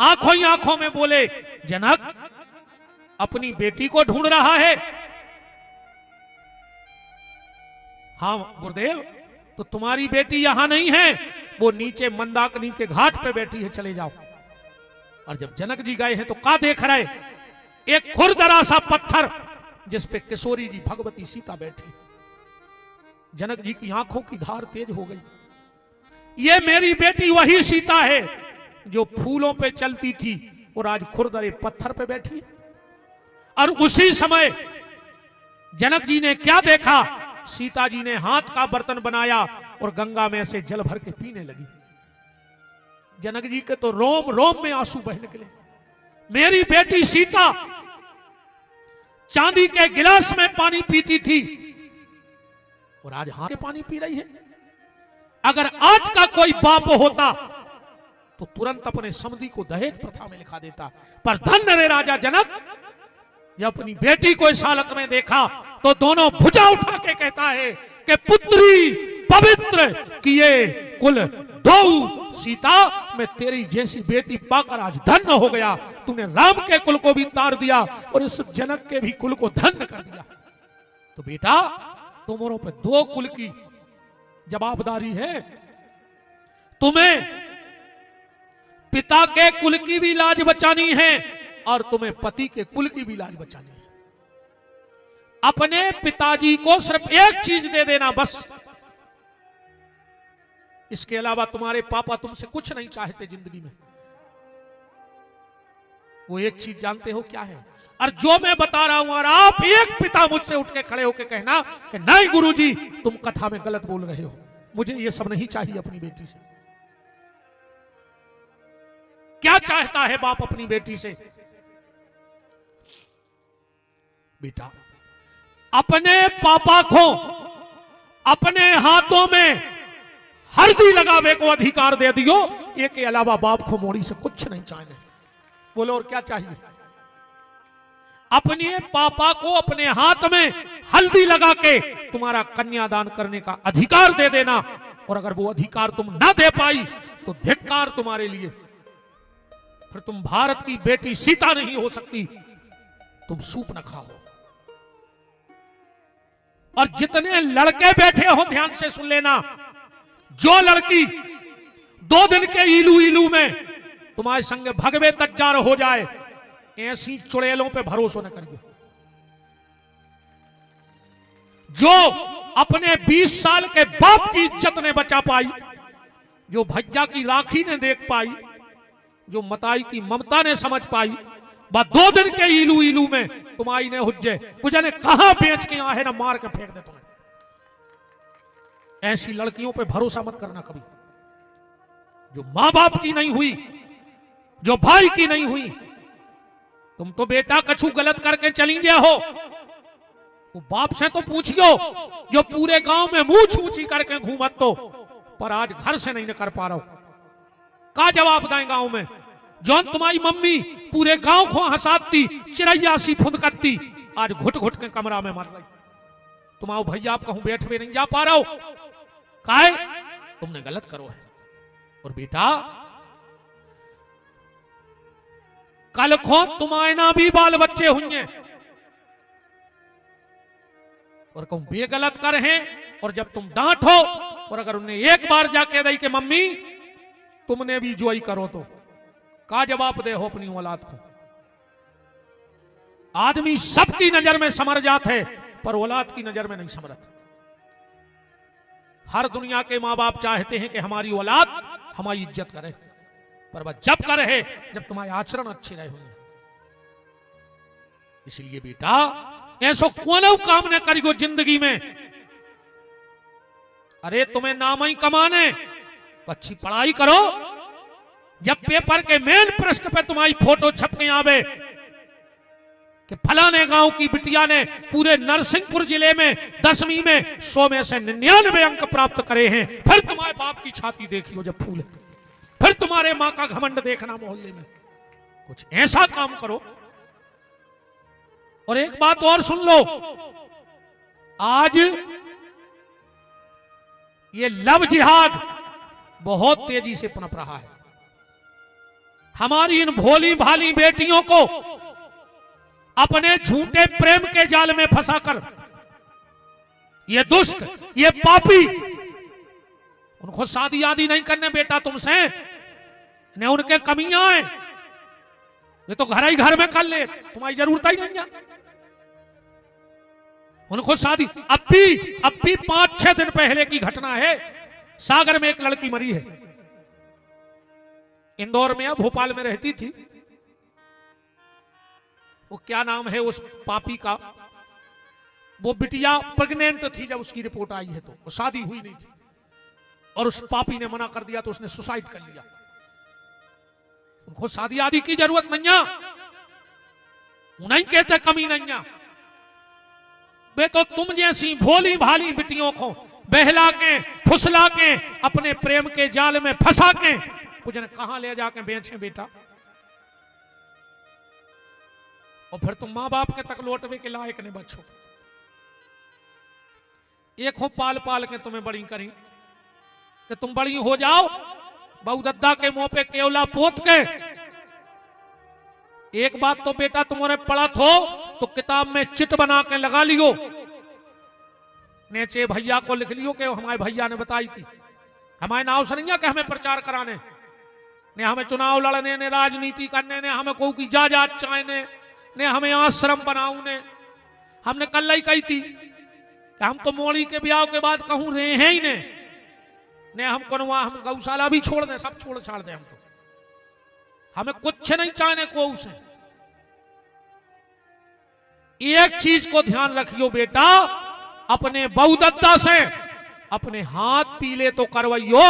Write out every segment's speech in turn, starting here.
आंखों ही आंखों में बोले, जनक अपनी बेटी को ढूंढ रहा है। हाँ गुरुदेव, तो तुम्हारी बेटी यहां नहीं है, वो नीचे मंदाकिनी के घाट पे बैठी है, चले जाओ। और जब जनक जी गए हैं तो क्या देख रहे, एक खुरदरा सा पत्थर जिस पे किशोरी जी भगवती सीता बैठी। जनक जी की आंखों की धार तेज हो गई। ये मेरी बेटी वही सीता है जो फूलों पे चलती थी और आज खुरदरे पत्थर पे बैठी है। और उसी समय जनक जी ने क्या देखा, सीता जी ने हाथ का बर्तन बनाया और गंगा में से जल भर के पीने लगी। जनक जी के तो रोम रोम में आंसू बह निकले। मेरी बेटी सीता चांदी के गिलास में पानी पीती थी और आज हाथ के पानी पी रही है। अगर आज का कोई बाप होता तो तुरंत अपने समधी को दहेज प्रथा में लिखा देता। पर धन्य रे राजा जनक, जब अपनी बेटी को इस हालत में देखा तो दोनों भुजा उठा के कहता है कि पुत्री पवित्र किए कुल दो, सीता मैं तेरी जैसी बेटी पाकर आज धन्य हो गया। तूने राम के कुल को भी तार दिया और इस जनक के भी कुल को धन्य कर दिया। तो बेटा तुम्हारों पे दो कुल की जवाबदारी है। तुम्हें पिता के कुल की भी लाज बचानी है और तुम्हें पति के कुल की भी लाज बचानी है। अपने पिताजी को सिर्फ एक चीज दे देना बस, इसके अलावा तुम्हारे पापा तुमसे कुछ नहीं चाहते जिंदगी में। वो एक चीज जानते हो क्या है? और जो मैं बता रहा हूं, और आप एक पिता मुझसे उठ के खड़े होके कहना कि नहीं गुरुजी तुम कथा में गलत बोल रहे हो, मुझे ये सब नहीं चाहिए अपनी बेटी से। क्या चाहता है बाप अपनी बेटी से? बेटा अपने पापा को अपने हाथों में हल्दी लगावे को अधिकार दे दियो, ये के अलावा बाप को मोड़ी से कुछ नहीं चाहिए। बोलो और क्या चाहिए? अपने पापा को अपने हाथ में हल्दी लगा के तुम्हारा कन्यादान करने का अधिकार दे देना, और अगर वो अधिकार तुम ना दे पाई तो धिक्कार तुम्हारे लिए। फिर तुम भारत की बेटी सीता नहीं हो सकती, तुम सूप न खाओ। और जितने लड़के बैठे हो ध्यान से सुन लेना, जो लड़की 2 दिन के इलू इलू में तुम्हारे संग भगवे तज्जार हो जाए, ऐसी चुड़ैलों पे भरोसा न करिए। जो अपने 20 साल के बाप की इज्जत ने बचा पाई, जो भैया की राखी ने देख पाई, जो मताई की ममता ने समझ पाई, बस 2 दिन के इलू इलू में तुम्हारी ने हुज्जे कुछ ने कहां बेच के आए ना मार के फेंक दे तुम्हें। ऐसी लड़कियों पे भरोसा मत करना कभी, जो मां बाप की नहीं हुई, जो भाई की नहीं हुई। तुम तो बेटा कछु गलत करके चली गया हो, तो बाप से तो पूछियो जो पूरे गांव में मुंह छूची करके घूमत, तो पर आज घर से नहीं कर पा रहा हूं। का जवाब दें गांव में? जौन तुम्हारी मम्मी पूरे गांव को हंसाती, चिड़ैया सी फुदकती, आज घुट घुट के कमरा में मर रही। तुम्हारा भैया आप कहूं बैठ में नहीं जा पा रहा हो, काहे? तुमने गलत करो है। और बेटा कल को तुम्हारे ना भी बाल बच्चे होंगे, और कहूं बे गलत कर हैं, और जब तुम डांटो और अगर उन्हें एक बार जाके दई कि मम्मी तुमने भी जोई करो, तो का जवाब दे हो अपनी औलाद को? आदमी सबकी नजर में समर जात है, पर औलाद की नजर में नहीं समरत। हर दुनिया के मां बाप चाहते हैं कि हमारी औलाद हमारी इज्जत करे, पर वह जब करे जब तुम्हारे आचरण अच्छे रहे होंगे। इसलिए बेटा ऐसो कोनो काम न करियो जिंदगी में। अरे तुम्हें नाम ही कमाने, अच्छी पढ़ाई करो। जब पेपर के मेन पृष्ठ पे तुम्हारी फोटो छप के आवे कि फलाने गांव की बिटिया ने पूरे नरसिंहपुर जिले में 10वीं में 100 में से 99 अंक प्राप्त करे हैं, फिर तुम्हारे बाप की छाती देखियो जब फूले, फिर तुम्हारे मां का घमंड देखना मोहल्ले में। कुछ ऐसा काम करो। और एक बात और सुन लो, आज ये लव जिहाद बहुत तेजी से पनप रहा है। हमारी इन भोली भाली बेटियों को अपने झूठे प्रेम के जाल में फंसाकर ये दुष्ट, ये पापी, उनको शादी आदि नहीं करने बेटा तुमसे, ने उनके कमियां हैं, ये तो घर ही घर में कर ले, तुम्हारी जरूरत ही नहीं है उनको शादी। अब भी 5-6 दिन पहले की घटना है, सागर में एक लड़की मरी है, इंदौर में, भोपाल में रहती थी, वो क्या नाम है उस पापी का, वो बिटिया प्रेग्नेंट थी जब उसकी रिपोर्ट आई है, तो वो शादी हुई नहीं थी और उस पापी ने मना कर दिया तो उसने सुसाइड कर लिया। उनको शादी आदि की जरूरत नहीं है, नहीं कहते कमी नहीं है बे, तो तुम जैसी भोली भाली बिटियों को बहला के फुसला के अपने प्रेम के जाल में फंसा के कुछ ने कहां ले जाके बेचे बेटा, और फिर तुम मां बाप के तक लौटवे के लायक ने बच्चों, एक हो पाल पाल के तुम्हें बड़ी करी कि तुम बड़ी हो जाओ, बहू दद्दा के मुंह पे केवला पोत के। एक बात तो बेटा तुम्हारे पढ़त हो तो किताब में चिट बना के लगा लियो, नेचे भैया को लिख लियो कि हमारे भैया ने बताई थी, हमारे नाव से नहीं कि हमें प्रचार कराने ने, हमें चुनाव लड़ने ने, राजनीति करने ने, हमें कोई की इजाजत चाहने ने, हमें आश्रम बनाऊने। हमने कल ही कही थी कि हम तो मोड़ी के ब्याह के बाद कहूं रहे हैं ही ने हमको हम गौशाला भी छोड़ दें, सब छोड़ छाड़ दें, हम तो हमें कुछ नहीं चाहने को उसे। एक चीज को ध्यान रखियो बेटा, अपने बहू दद्दा से अपने हाथ पीले तो करवाइयो,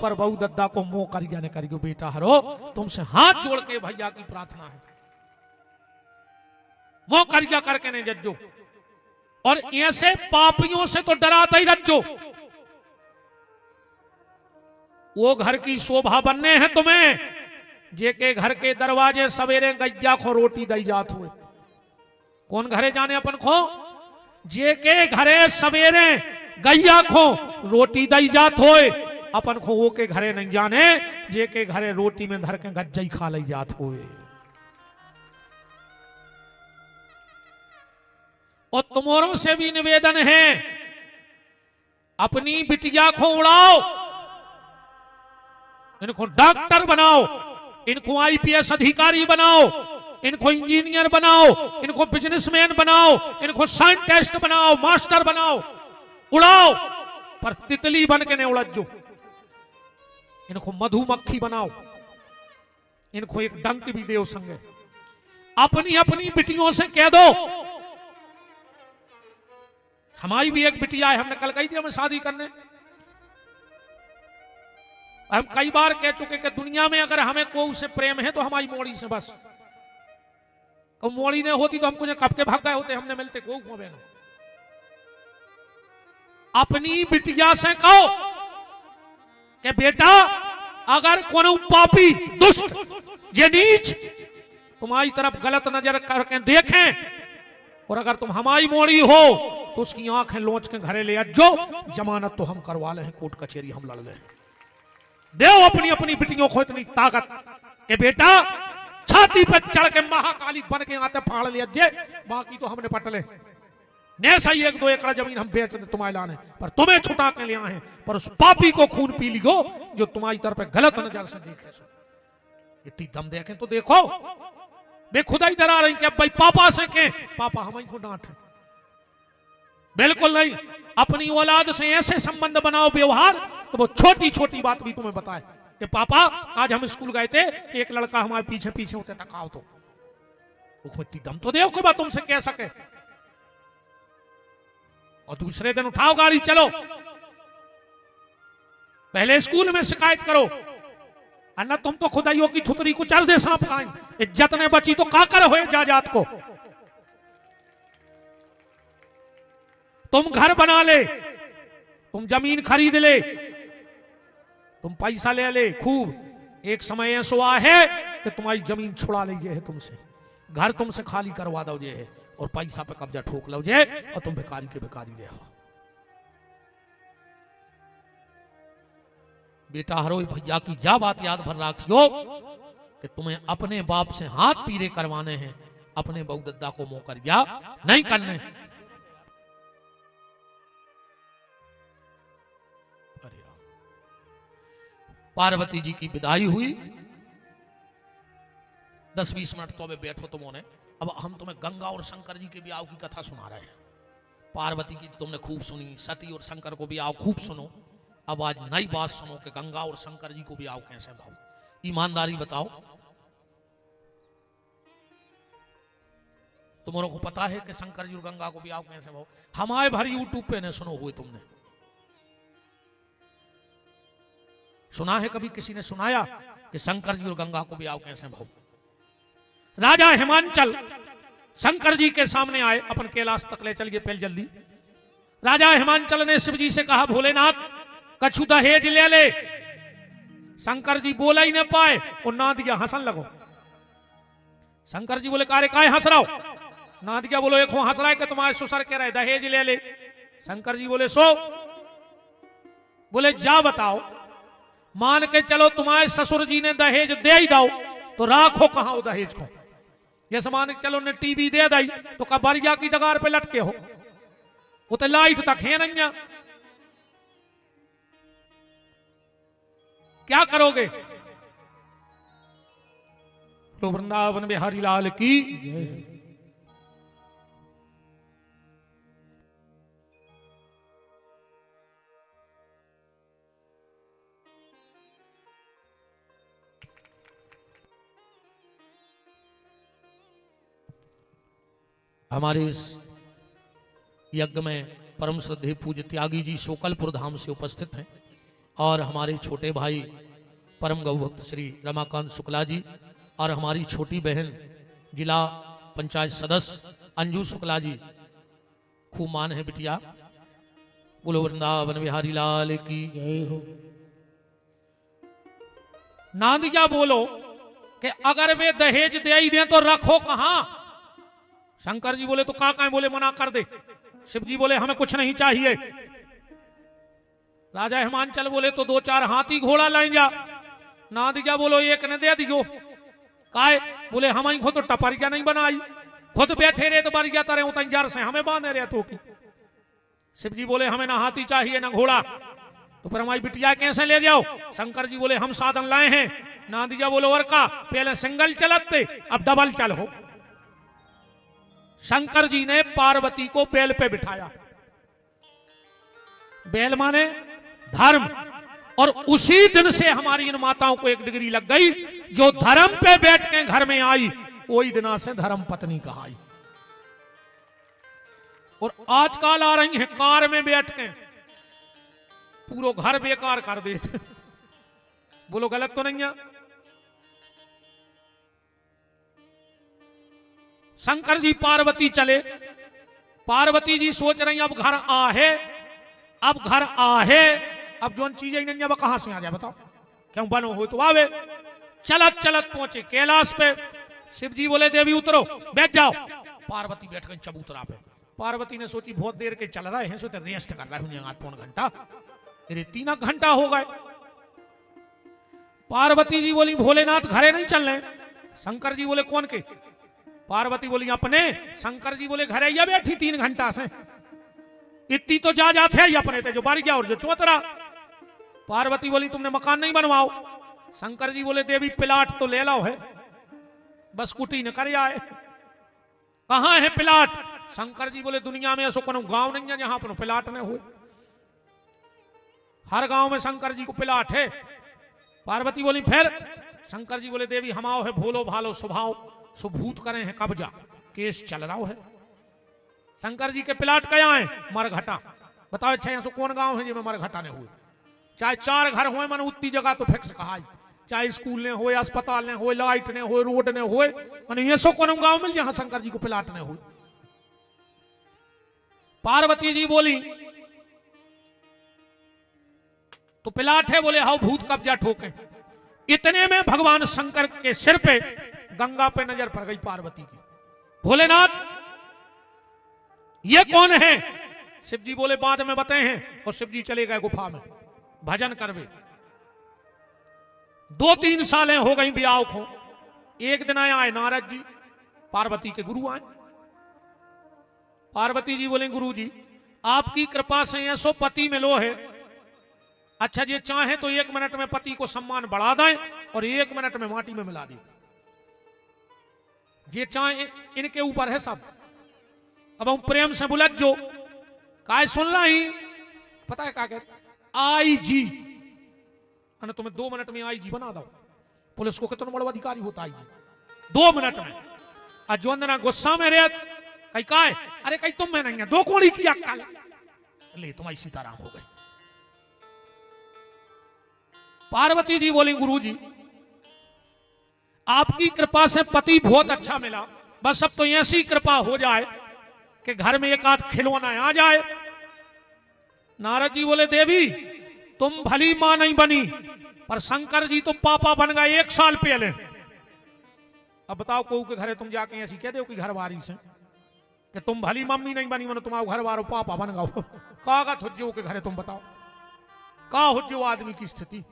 पर बहू दद्दा को मुंह करिया ने करियो बेटा। हरो तुमसे हाथ जोड़ के भैया की प्रार्थना है, मुंह करिया करके नहीं जज्जो, और ऐसे पापियों से तो डराता ही रज्जो। वो घर की शोभा बनने हैं तुम्हें जेके घर के दरवाजे सवेरे गैया को रोटी दई जात हुए। कौन घरे जाने अपन को, जेके घरे सवेरे गैया को रोटी दई जात होए, अपन को वो के घरे नहीं जाने जेके घरे रोटी में धर के गज्जई खा लई जात हुए। और तुम्हारों से भी निवेदन है, अपनी बिटिया को उड़ाओ, इनको डॉक्टर बनाओ, इनको आईपीएस अधिकारी बनाओ, इनको इंजीनियर बनाओ, इनको बिजनेसमैन बनाओ, इनको साइंटिस्ट बनाओ, मास्टर बनाओ, उड़ाओ, पर तितली बन के नहीं उड़जो। इनको मधुमक्खी बनाओ, इनको एक डंक भी दो संगे। अपनी अपनी बिटियों से कह दो, हमारी भी एक बिटिया है, हमने कल कही थी हमें शादी करने, हम कई बार कह चुके कि दुनिया में अगर हमें कोई से प्रेम है तो हमारी मोड़ी से बस, तो मोड़ी नहीं होती तो हम कुछ कब के भाग गए होते, हमने मिलते को बहनों। अपनी बिटिया से कहो कि बेटा अगर कोनो पापी दुष्ट जे नीच तुम्हारी तरफ गलत नजर करके देखें, और अगर तुम हमारी मोड़ी हो तो उसकी आंखें लोच के घरे ले जो, जमानत तो हम करवा ले, कोर्ट कचहरी हम लड़ ले। देव अपनी अपनी बिटियों को इतनी ताकत कि बेटा छाती पर चढ़ के महाकाली बन के आते फाड़ लिया जे, बाकी तो हमने पट ले, ने सही 1-2 एकड़ जमीन हम बेच दे तुम्हारे लाने, पर तुम्हें छुटा के ले आए, पर उस पापी को खून पी लियो जो तुम्हारी तरफ गलत नजर से देखे। इतनी दम देखें तो देखो, वे खुदा ही डरा रही कि अब भाई पापा से के पापा हम को डांटे, बिल्कुल नहीं। अपनी औलाद से ऐसे संबंध बनाओ व्यवहार तो वो छोटी छोटी बात भी तुम्हें बताए कि पापा आज हम स्कूल गए थे, एक लड़का हमारे पीछे पीछे होते तकाओ, तो इतनी दम तो देखो बात तुमसे कह सके। और दूसरे दिन उठाओ गाड़ी चलो, पहले स्कूल में शिकायत करो, अन्ना तुम तो खुदाइयों की थुतरी को चल दे सांप खाएं, इज्जत ने बची तो काकर हो जाजात को। तुम घर बना ले, तुम जमीन खरीद ले, तुम पैसा ले ले खूब, एक समय ऐसा है कि तुम्हारी जमीन छुड़ा लीजिए है तुमसे, घर तुमसे खाली करवा दो जे है, और पैसा पे कब्जा ठोक लो जे, और तुम भिखारी के भिखारी रहो। बेटा हरो भैया की जा बात याद भर रखियो कि तुम्हें अपने बाप से हाथ पीरे करवाने हैं, अपने बहू दद्दा को मोकर या नहीं करने। पार्वती जी की विदाई हुई। 10-20 मिनट तो अबे बैठो तुमने, अब हम तुम्हें गंगा और शंकर जी के ब्याह की कथा सुना रहे हैं। पार्वती की तुमने खूब सुनी, सती और शंकर को ब्याह खूब सुनो। अब आज नई बात सुनो कि गंगा और शंकर जी को ब्याह कैसे भाव। ईमानदारी बताओ, तुम्हारे को पता है कि शंकर जी और गंगा को ब्याह कैसे भाव? हमारे भर यूट्यूब पे ने सुनो हुए, तुमने सुना है कभी? किसी ने सुनाया कि शंकर जी और गंगा को ब्याह कैसे भाव? राजा हिमांचल शंकर जी के सामने आए, अपन कैलाश तक ले चलिए पहले जल्दी। राजा हिमांचल ने शिव जी से कहा, भोलेनाथ कछु दहेज ले ले। शंकर जी बोला ही न पाए और ना दिया, हंसन लगो। शंकर जी बोले, कारे काय हंस रहा हो? ना दिया बोलो, एक हंस रहा है कि तुम्हारे ससुर कह रहे दहेज ले ले। शंकर जी बोले, सो बोले जा बताओ, मान के चलो तुम्हारे ससुर जी ने दहेज दे ही दाओ तो राखो कहां हो दहेज को? जैसे मान के चलो ने टीवी दे दी तो कबरिया की डगार पे लटके हो, वो तो लाइट तक है नहीं, क्या करोगे? तो वृंदावन बिहारी लाल की हमारे इस यज्ञ में परम श्रद्धेय पूज्य त्यागी जी शोकलपुर धाम से उपस्थित हैं और हमारे छोटे भाई परम गौभक्त श्री रमाकांत शुक्ला जी और हमारी छोटी बहन जिला पंचायत सदस्य अंजू शुक्ला जी। खूब मान है बिटिया, बोलो वृंदावन बिहारी लाल की जय हो। नांदिया बोलो कि अगर वे दहेज दे ही दें तो रखो कहां? शंकर जी बोले, तो काका है? बोले मना कर दे। शिव जी बोले, हमें कुछ नहीं चाहिए। राजा हिमांचल बोले, तो 2-4 हाथी घोड़ा लाइन जा। ना दिया बोलो, एक ने दे दियो। काय? बोले हम ही खुद तो टपरिया नहीं बनाई, खुद बैठे रहे तो बरिया तरह उतर से हमें बांधे रहे तो की। शिव जी बोले, हमें ना हाथी चाहिए ना घोड़ा, तो फिर हमारी बिटिया कैसे ले जाओ? शंकर जी बोले, हम साधन लाए हैं। ना दिया बोलो, और का पहले सिंगल चलते अब डबल चल हो। शंकर जी ने पार्वती को बैल पे बिठाया। बैल माने धर्म, और उसी दिन से हमारी इन माताओं को एक डिग्री लग गई, जो धर्म पे बैठ के घर में आई वही दिना से धर्म पत्नी कहाई। और आजकल आ रही है कार में बैठ के पूरा घर बेकार कर देते। बोलो गलत तो नहीं है? शंकर जी पार्वती चले, पार्वती जी सोच रही अब घर आहे, अब घर आहे, अब जो चीजें नहीं अब कहां से आ जाए बताओ? क्यों बनो हो तो आवे। चलत चलत पहुंचे कैलाश पे। शिव जी बोले, देवी उतरो, बैठ जाओ। पार्वती बैठ गई चबूतरा पे। पार्वती ने सोची बहुत देर के चल रहे हैं, सो तो रेस्ट कर रहे हैं 8-9 घंटा, अरे 3 घंटा हो गए। पार्वती जी बोली, भोलेनाथ घरे नहीं चल रहे। शंकर जी बोले, कौन के? पार्वती बोली, अपने। शंकर जी बोले, घरे या बैठी 3 घंटा से, इतनी तो जा जाते है अपने थे जो बारी गया और जो चौतरा। पार्वती बोली, तुमने मकान नहीं बनवाओ? शंकर जी बोले, देवी प्लाट तो ले लो है, बस कुटी न कर आए। कहां है प्लाट? शंकर जी बोले, दुनिया में ऐसा कोनो गांव नहीं है जहां पर प्लाट न हुए, हर गांव में शंकर जी को प्लाट है। पार्वती बोली, फिर? शंकर जी बोले, देवी हमाओ है भोलो भालो स्वभाव, सुभूत करे हैं कब्जा, केस चल रहा है। शंकर जी के प्लाट क्या है? मरघटा। बताओ अच्छा यहाँ से कौन गांव है जिसमें मरघटा ने हुए? चाहे 4 घर हुए मन उतनी जगह तो फिक्स कहा, चाहे स्कूल ने हो, अस्पताल ने हो, लाइट ने हो, रोड ने हो, मन ये सो कौन गांव मिल जहां शंकर जी को प्लाट ने हुए। पार्वती जी बोली, तो प्लाट है? बोले, हाउ भूत कब्जा ठोके। इतने में भगवान शंकर के सिर पे गंगा पे नजर पड़ गई पार्वती की। भोलेनाथ ये कौन है? शिव जी बोले, बाद में बताए हैं। और शिव जी चले गए गुफा में भजन करवे। 2-3 सालें हो गई ब्याह को, एक दिन आए नारद जी, पार्वती के गुरु आए। पार्वती जी बोले गुरु जी आपकी कृपा से ऐसो पति मिलो है, अच्छा जी चाहे तो 1 मिनट में पति को सम्मान बढ़ा दें और 1 मिनट में माटी में मिला दें, जे चाहे इनके ऊपर है सब। अब हम प्रेम से बुलत जो काय सुन रही, पता है क्या कहते, आई जी, तुम्हें 2 मिनट में आई जी बना दो। पुलिस को कितना बड़ा अधिकारी होता है जी 2 मिनट में। और जो अंदर गुस्सा में रहे कहीं का है, अरे कहीं तुम में नहीं है, 2 कोड़ी की अक्कल ले तुम्हारी सीताराम हो गई। पार्वती जी बोली गुरु जी आपकी कृपा से पति बहुत अच्छा मिला, बस अब तो ऐसी कृपा हो जाए कि घर में एक आध खिलौना आ जाए। नारद जी बोले देवी तुम भली मां नहीं बनी, पर शंकर जी तो पापा बन गए 1 साल पहले। अब बताओ को के घरे तुम जाके ऐसी कह दो कि घर वारी से कि तुम भली मम्मी नहीं बनी, मनो तुम्हारा घर वारो पापा बन गए। कागत हो के घरे तुम बताओ का हो आदमी की स्थिति।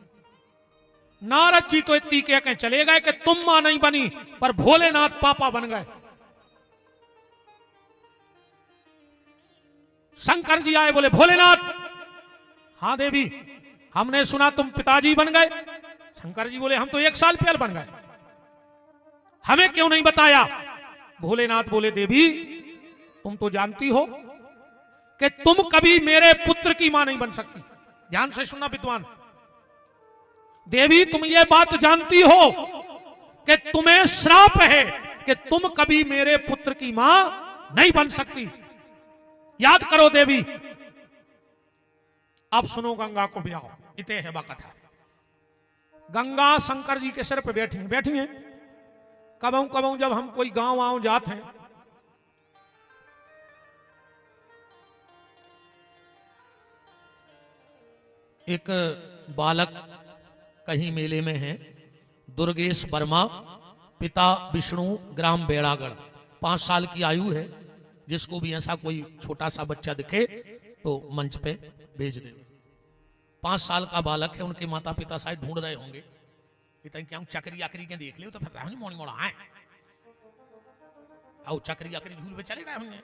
नारद जी तो इतनी कह के चले गए कि तुम मां नहीं बनी पर भोलेनाथ पापा बन गए। शंकर जी आए बोले भोलेनाथ हां देवी हमने सुना तुम पिताजी बन गए। शंकर जी बोले हम तो 1 साल पहले बन गए, हमें क्यों नहीं बताया। भोलेनाथ बोले देवी तुम तो जानती हो कि तुम कभी मेरे पुत्र की मां नहीं बन सकती। ध्यान से सुनना विद्वान, देवी तुम ये बात जानती हो कि तुम्हें श्राप है कि तुम कभी मेरे पुत्र की मां नहीं बन सकती। याद करो देवी। अब सुनो गंगा को ब्याहो, इते है कथा। गंगा शंकर जी के सिर पे बैठी हैं। कबहू कबहू जब हम कोई गांव वाँव जाते हैं, एक बालक कहीं मेले में है, दुर्गेश वर्मा, पिता विष्णु, ग्राम बेड़ागढ़, 5 साल की आयु है। जिसको भी ऐसा कोई छोटा सा बच्चा दिखे तो मंच पे भेज दे। 5 साल का बालक है, उनके माता पिता शायद ढूंढ रहे होंगे, इतने क्या चकरी आकरी के देख लियो तो फिर राहुल मोड़ी मोड़ा है आओ चकरी आकरी झूल पे चले गए होंगे,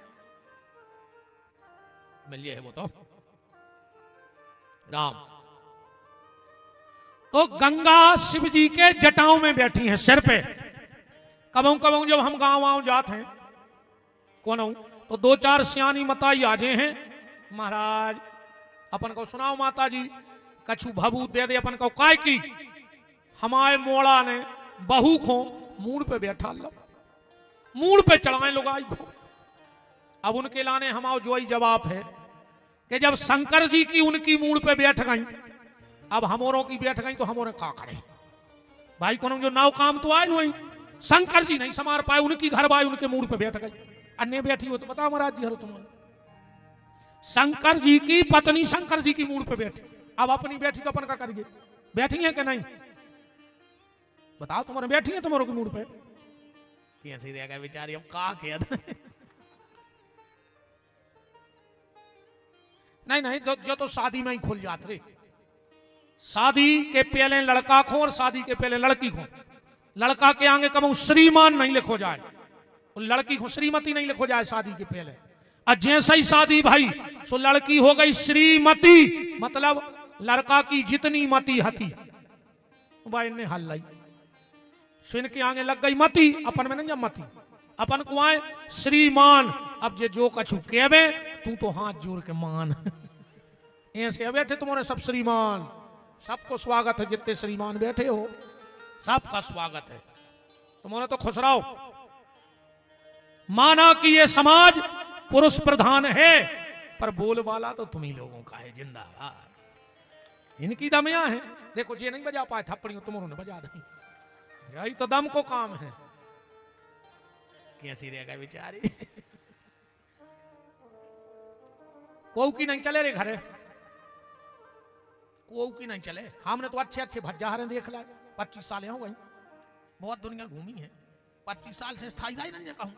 मिलिए है वो तो राम। तो गंगा शिव जी के जटाओं में बैठी हैं सिर पे। कबहू कबहू जब हम गांव वाँव जाते हैं कौन हूं तो 2-4 सियानी मताई आजे हैं, महाराज अपन को सुनाओ माता जी कछु भभूत दे दे अपन को काय की। हमारे मोड़ा ने बहू को मूड पे बैठा लो, मूड पे चढ़ाए लोग आई को। अब उनके लाने हमारा जो ही जवाब है कि जब शंकर जी की उनकी मूड पे बैठ गई, अब हमोरों की बैठ गई तो हमोरे का करें भाई। कौन जो नाव काम तो आए हुई, शंकर जी नहीं समार पाए, उनकी घर बाई उनके मूड पे बैठ गई। अन्य बैठी हो तो बताओ महाराज जी हरो तुम्हारे। शंकर जी की पत्नी शंकर जी की मूड पे बैठी, अब अपनी बैठी तो अपन का करिए, बैठी है कि नहीं बताओ। तुम्हारे बैठी है तुम्हारों की मूड पे कैसे रहेगा बेचारी, अब का किया नहीं जो तो शादी में ही खुल जाते रे। शादी के पहले लड़का को और शादी के पहले लड़की को, लड़का के आगे कब श्रीमान नहीं लिखो जाए और लड़की को श्रीमती नहीं लिखो जाए शादी के पहले। और जैसे ही शादी भाई सो लड़की हो गई श्रीमती, मतलब लड़का की जितनी मती हथी भाई ने हल लाई, सुन के आगे लग गई मती, अपन में नहीं मती, अपन को आए श्रीमान। अब जो कछु कहवे तू तो हाथ जोड़ के मान ऐसे बैठे तुम्हारे सब श्रीमान, सबको स्वागत है, जितने श्रीमान बैठे हो सबका स्वागत है, तुम्हारे तो खुश रहो। माना कि ये समाज पुरुष प्रधान है पर बोल वाला तो तुम ही लोगों का है, जिंदाबाद। इनकी दमिया है, देखो जे नहीं बजा पाए थप्पड़ियों तुम्हारों ने बजा दी, यही तो दम को काम है। कैसी रहेगा बेचारी को की नहीं चले रे घरे, को की नहीं चले। हमने तो अच्छे अच्छे भज्जाहरे देख लाए, 25 साल हो गई, बहुत दुनिया घूमी है, 25 साल से स्थायी नहीं कहूं।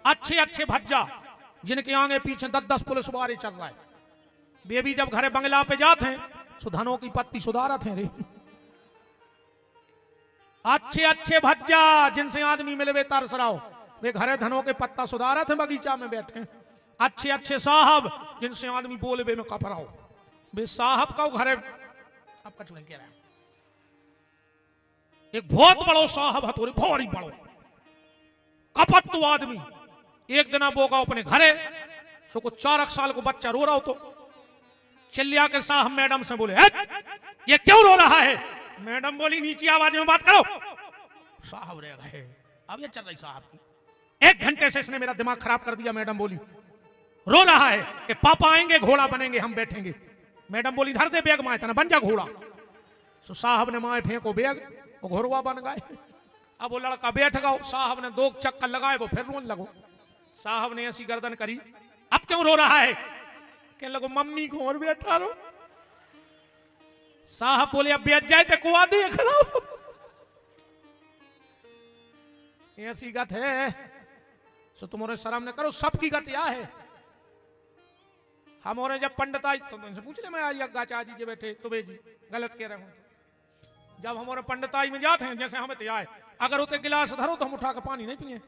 अच्छे अच्छे भज्जा जिनके आगे पीछे 10-10 पुलिस वाले चल रहा है। बेबी जब घरे बंगला पे जाते हैं सुधनों की पत्ती सुधारत है रे। अच्छे अच्छे भज्जा जिनसे आदमी मिले वे तरस रहो, वे घरे धनों के पत्ता सुधारा थे बगीचा में बैठे। अच्छे अच्छे साहब जिनसे आदमी बोले वे में कपराओ, वे साहब का घरे अब कछ नहीं कह रहा। एक बहुत बड़ो साहब हथोरे भारी बड़ो कपत तो आदमी एक दिन बोगा अपने घरे, सो को 4 साल को बच्चा रो रहा हो तो चिल्लिया के साहब मैडम से बोले ये क्यों रो रहा है? मैडम बोली नीचे आवाज में बात करो। साहब रह गए, अब ये चल रही साहब की 1 घंटे से इसने मेरा दिमाग खराब कर दिया। मैडम बोली रो रहा है कि पापा आएंगे घोड़ा बनेंगे हम बैठेंगे। मैडम बोली धर दे बैग माए तना बन जा घोड़ा। तो साहब ने माए फेंको बैग, वो घोड़वा बन गए। अब वो लड़का बैठ गया, साहब ने 2 चक्कर लगाए, वो फिर रोने लगो। साहब ने ऐसी गर्दन करी, अब क्यों रो रहा है? कहने लगो मम्मी को और बैठा रो। साहब बोले अब बैठ जाए तो कुआ देख रहा ऐसी गत है, सो तुम्हारे शर्म न करो, सबकी गत या है। हमारे जब पंडित आई तो उनसे पूछ ले, मैं आई अग्गा चाची जी बैठे तो जी गलत कह रहे हो। जब हमारे पंडिताई में जाते हैं जैसे हमें तो आए, अगर उते गिलास धरो तो हम उठा के पानी नहीं पिए।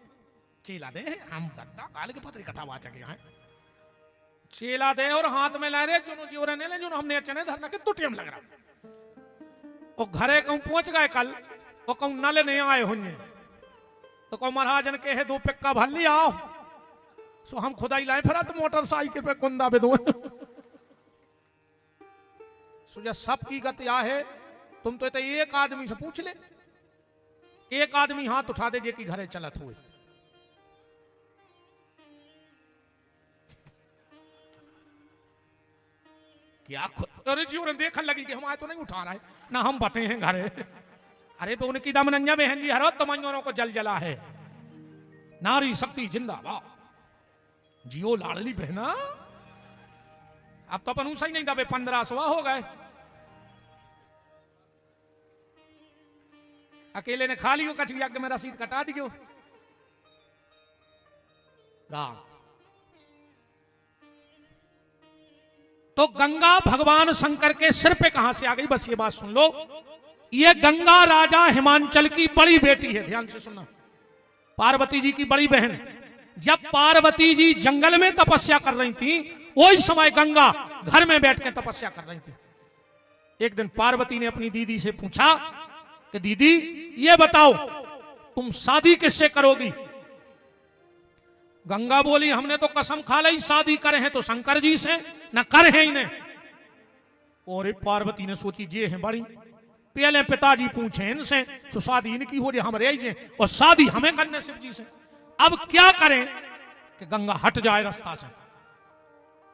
चेला दे हम दत्ता काल के पत्री कथा वाचक यहाँ चेला दे और हाथ में ला रहे जो जोरे ने ले जो हमने अचने धरना के तो टेम लग रहा। वो घरे कहूं पहुंच गए कल, वो कहूं नल नहीं आए होंगे तो कहूं महाराजन के है 2 पिक्का भर लिया आओ। सो हम खुदाई लाए फिर तो मोटरसाइकिल पे कुंदा पे दो। सुजा सबकी गति आ है, तुम तो एक आदमी से पूछ ले, एक आदमी हाथ उठा दे जे की घरे चलत हुए। क्या अरे जी उन्हें देखने लगी कि हमारे तो नहीं उठा रहा है ना हम बते हैं घरे। अरे तो उनकी दमनंजा बहन जी हरो तमंजों को जल जला है। नारी शक्ति जिंदाबाद, जियो लाडली बहना। अब तो अपन ऊंचा ही नहीं दबे 1500 हो गए। अकेले ने खा लियो कचरिया के मेरा रसीद कटा दियो। तो गंगा भगवान शंकर के सिर पे कहां से आ गई? बस ये बात सुन लो, ये गंगा राजा हिमांचल की बड़ी बेटी है। ध्यान से सुनना, पार्वती जी की बड़ी बहन। जब पार्वती जी जंगल में तपस्या कर रही थी, वही समय गंगा घर में बैठ के तपस्या कर रही थी। एक दिन पार्वती ने अपनी दीदी से पूछा कि दीदी ये बताओ तुम शादी किससे करोगी? गंगा बोली हमने तो कसम खा ली शादी करे हैं तो शंकर जी से, न कर है इन्हें। और पार्वती ने सोची जे है बड़ी, पहले पिताजी पूछे इनसे तो शादी इनकी हो जाए हम रह जाए, और शादी हमें करने शिव जी से। अब क्या करें कि गंगा हट जाए रास्ता से।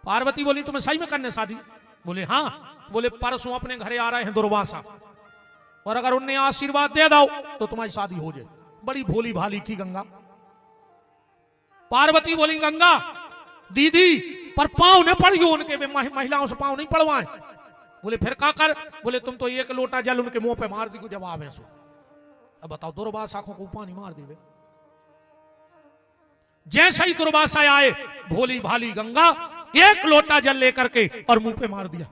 पार्वती बोली तुम्हें सही में करने शादी? बोले हाँ। बोले परसों अपने घरे आ रहे हैं दुर्वासा, और अगर उन्हें आशीर्वाद दे दो तो तुम्हारी शादी हो जाए। बड़ी भोली भाली थी गंगा। पार्वती बोली गंगा दीदी पर पांव न पड़ियो उनके, महिलाओं से पांव नहीं पड़वाए। बोले फिर क्या कर? बोले तुम तो 1 लोटा जल उनके मुंह पे मार दी को जवाब है सो। अब बताओ दुर्वासा को पानी मार दी। जैसे ही दुर्वासा आए, भोली भाली गंगा 1 लोटा जल लेकर के और मुंह पे मार दिया।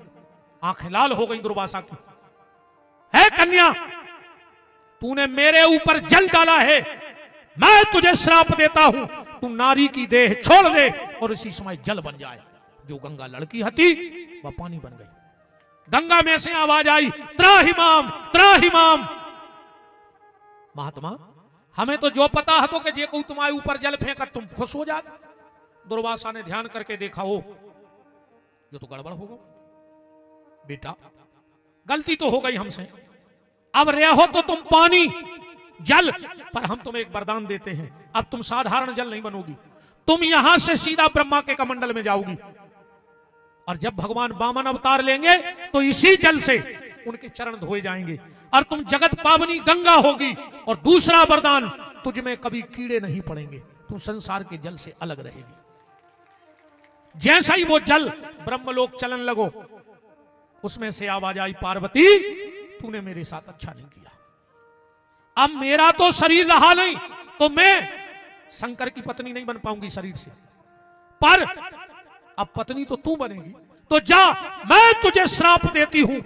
आंखें लाल हो गई दुर्वासा की। है कन्या तूने मेरे ऊपर जल डाला है, मैं तुझे श्राप देता हूं, तू नारी की देह छोड़ दे और इसी समय जल बन जाए। जो गंगा लड़की हती वह पानी बन गई। गंगा में से आवाज आई त्राहिमाम त्राहिमाम। महात्मा हमें तो जो पता है तो कि जे कोई तुम्हारे ऊपर जल फेंका तुम खुश हो जाओ। दुर्वासा ने ध्यान करके देखा हो ये तो गड़बड़ होगा बेटा, गलती तो हो गई हमसे। अब रहो तो तुम पानी जल, पर हम तुम्हें एक वरदान देते हैं, अब तुम साधारण जल नहीं बनोगी, तुम यहां से सीधा ब्रह्मा के कमंडल में जाओगी। और जब भगवान वामन अवतार लेंगे तो इसी जल से उनके चरण धोए जाएंगे और तुम जगत पावनी गंगा होगी। और दूसरा वरदान, तुझ में कभी कीड़े नहीं पड़ेंगे, तुम संसार के जल से अलग रहेगी। जैसा ही वो जल ब्रह्मलोक चलन लगो, उसमें से आवाज आई पार्वती तूने मेरे साथ अच्छा नहीं किया। अब मेरा तो शरीर रहा नहीं तो मैं शंकर की पत्नी नहीं बन पाऊंगी शरीर से, पर अब पत्नी तो तू बनेगी। तो जा, मैं तुझे श्राप देती हूं,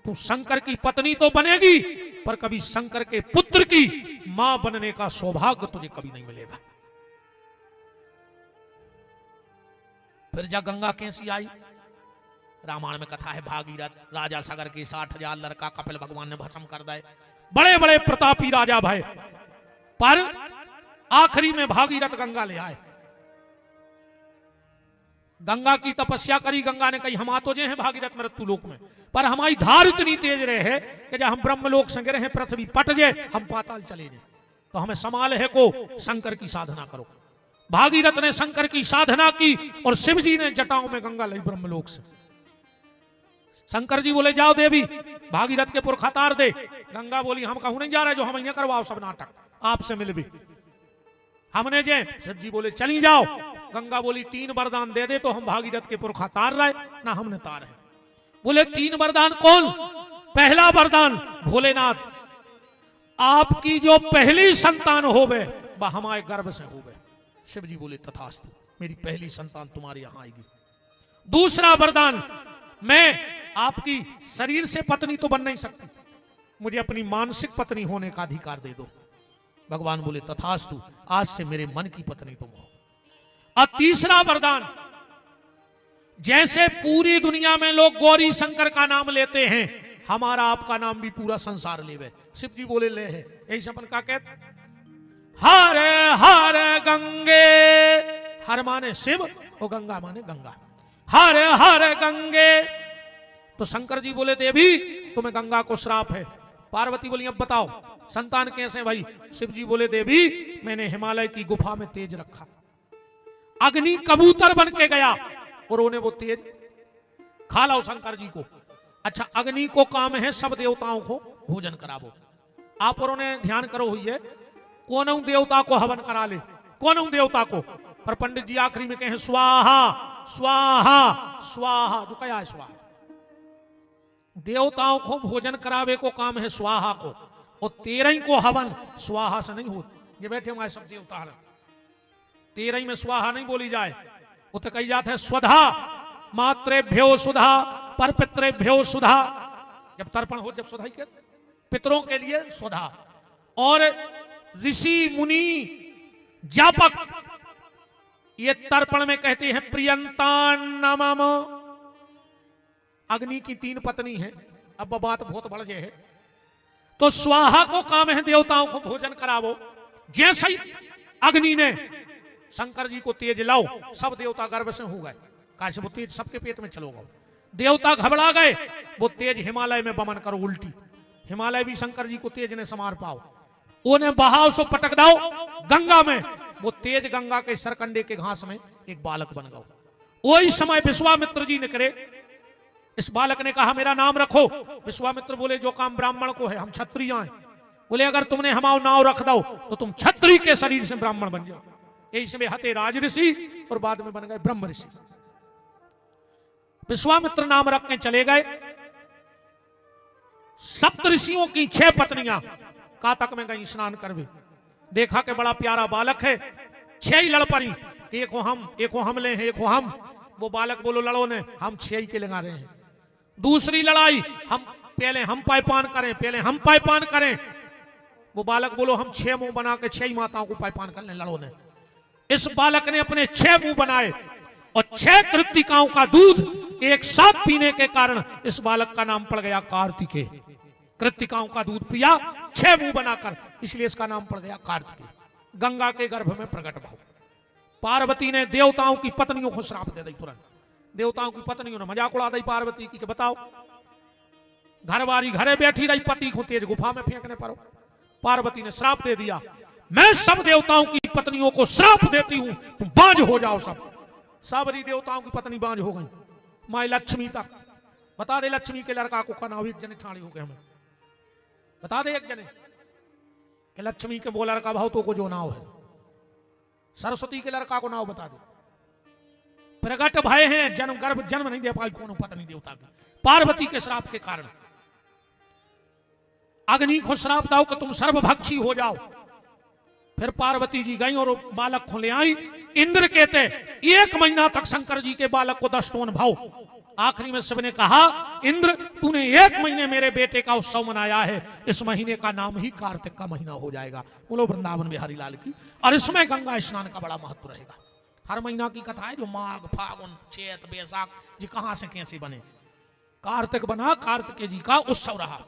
तू शंकर की पत्नी तो बनेगी पर कभी शंकर के पुत्र की मां बनने का सौभाग्य तुझे कभी नहीं मिलेगा। फिर जब गंगा कैसी आई, रामायण में कथा है, भागीरथ राजा सगर के 60,000 लड़का कपिल भगवान ने भस्म कर दिए। बड़े बड़े प्रतापी राजा भय, पर आखिरी में भागीरथ गंगा ले आए। गंगा की तपस्या करी, गंगा ने कही हम आ तो जे हैं भागीरथ मृत्यु लोक में, पर हमारी धार इतनी तेज रहे है कि जब हम ब्रह्मलोक से गिरे हैं पृथ्वी पट जाए हम पाताल चले जाए, तो हमें संभाल है को शंकर की साधना करो। भागीरथ ने शंकर की साधना की और शिव जी ने जटाओं में गंगा लाई ब्रह्मलोक से। शंकर जी बोले जाओ देवी भागीरथ के पुरखा तार दे। गंगा बोली हम कहूं नहीं जा रहे, जो हम यहाँ करवाओ सब नाटक, आपसे मिल भी हमने जे। शिव जी बोले चली जाओ। गंगा बोली 3 वरदान दे दे तो हम भागीरथ के पुरखा तार रहे ना हमने तार है। बोले 3 वरदान कौन? पहला वरदान भोलेनाथ आपकी जो पहली संतान होवे वह हमारे गर्भ से होवे। शिव जी बोले तथास्तु, मेरी पहली संतान तुम्हारे यहां आएगी। दूसरा वरदान, मैं आपकी शरीर से पत्नी तो बन नहीं सकती, मुझे अपनी मानसिक पत्नी होने का अधिकार दे दो। भगवान बोले तथास्तु, आज से मेरे मन की पत्नी तुम हो। और तीसरा वरदान, जैसे पूरी दुनिया में लोग गौरी शंकर का नाम लेते हैं, हमारा आपका नाम भी पूरा संसार लेवे। शिव जी बोले ले है, यही सपन का कहते हर हर गंगे, हर माने शिव और गंगा माने गंगा, हर हर गंगे। तो शंकर जी बोले देवी तुम्हें गंगा को श्राप है। पार्वती बोली अब बताओ संतान कैसे भाई? शिव जी बोले देवी मैंने हिमालय की गुफा में तेज रखा, अग्नि कबूतर बन के गया और उन्हें वो तेज खा लाओ शंकर जी को। अच्छा अग्नि को काम है सब देवताओं को भोजन करावो। आप और उन्हें ध्यान करो हुई है, कौन देवता को हवन करा ले, कौन देवता को, पर पंडित जी आखिरी में कहे स्वाहा स्वाहा स्वाहा, जो क्या है स्वाहा, देवताओं को भोजन करावे को काम है स्वाहा को, और 13 को हवन स्वाहा से नहीं हो। ये बैठे हमारे सब देवता है, 13 में स्वाहा नहीं बोली जाए, वो तो कही जाता है स्वधा मात्रेभ्यो सुधा पर पितरेभ्यो सुधा। जब तर्पण हो, जब सुधा के पितरों के लिए सुधा, और ऋषि मुनि जापक ये तर्पण में कहते हैं प्रियंतान्नमम। अग्नि की 3 पत्नी है, अब बात बहुत बढ़ गई है। तो स्वाहा को काम है देवताओं को भोजन करावो। जैसे ही अग्नि ने शंकर जी को तेज लाओ, सब देवता गर्भ से हो गए, काश वो तेज सबके पेट में चलो गो। देवता घबरा गए, वो तेज हिमालय में बमन करो उल्टी, हिमालय भी शंकर जी को तेज ने समार पाओ, उन्हें बहाव सो पटक दाओ गंगा में। वो तेज गंगा के सरकंडे के घास में एक बालक बन गया। वही समय विश्वामित्र जी ने करे, इस बालक ने कहा मेरा नाम रखो। विश्वामित्र बोले जो काम ब्राह्मण को है, हम क्षत्रिय हैं। बोले अगर तुमने हमारा नाम रख दो तो तुम क्षत्रिय के शरीर से ब्राह्मण बन जाओ। यही समय हते राज ऋषि और बाद में बन गए ब्रह्म ऋषि। विश्वामित्र नाम रख के चले गए। सप्त ऋषियों की 6 पत्नियां कातक में गई स्नान करवे, देखा कि बड़ा प्यारा बालक है, 6 ही लड़ पड़ी, एक हो हम ले हैं, एक हो हम। वो बालक बोलो लड़ो ने, हम 6 ही के लगा रहे हैं। दूसरी लड़ाई, हम पहले हम पायपान करें, पहले हम पायपान करें। वो बालक बोलो हम 6 मुंह बना के 6 ही माताओं को पायपान कर ले, लड़ो ने। इस बालक ने अपने 6 मुंह बनाए और 6 कृत्तिकाओं का दूध एक साथ पीने के कारण इस बालक का नाम पड़ गया कार्तिकेय। कृत्तिकाओं का दूध पिया 6 मुंह बनाकर, इसलिए इसका नाम पड़ गया कार्तिकेय। गंगा के गर्भ में प्रकट भाव। पार्वती ने देवताओं की पत्नियों को श्राप दे दी तुरंत। देवताओं की पत्नियों ने मजाक उड़ा दी पार्वती की कि बताओ घरवारी घरे बैठी रही, पति को तेज गुफा में फेंकने पर पार्वती ने श्राप दे दिया, मैं सब देवताओं की पत्नियों को श्राप देती हूं, तुम बांझ हो जाओ। सबरी देवताओं की पत्नी बांझ हो गई। माई लक्ष्मी तक बता दे, लक्ष्मी के लड़का को कनाव एक जने ठाड़ी हो गए, हमें बता दे एक जने कि लक्ष्मी के वो लड़का भाव तो को जो नाव है, सरस्वती के लड़का को नाव बता दे। प्रगट भय हैं, जन्म गर्भ जन्म नहीं दे पाई कौन पत्नी देवता की, पार्वती के श्राप के कारण। अग्नि को श्राप दाओ कि तुम सर्वभक्षी हो जाओ। फिर पार्वती जी गई और बालक को ले आई। इंद्र कहते 1 महीना तक शंकर जी के बालक को 10 टोन भाव आखिरी में सबने कहा, इंद्र तूने 1 महीने मेरे बेटे का उत्सव मनाया है, इस महीने का नाम ही कार्तिक का महीना हो जाएगा। बोलो वृंदावन बिहारी लाल की। और इसमें गंगा स्नान का बड़ा महत्व रहेगा। हर महीना की कथा है, जो माघ फागुन चैत बैसाख जी कहां से कैसे बने, कार्तिक बना, कार्तिक जी का उत्सव रहा।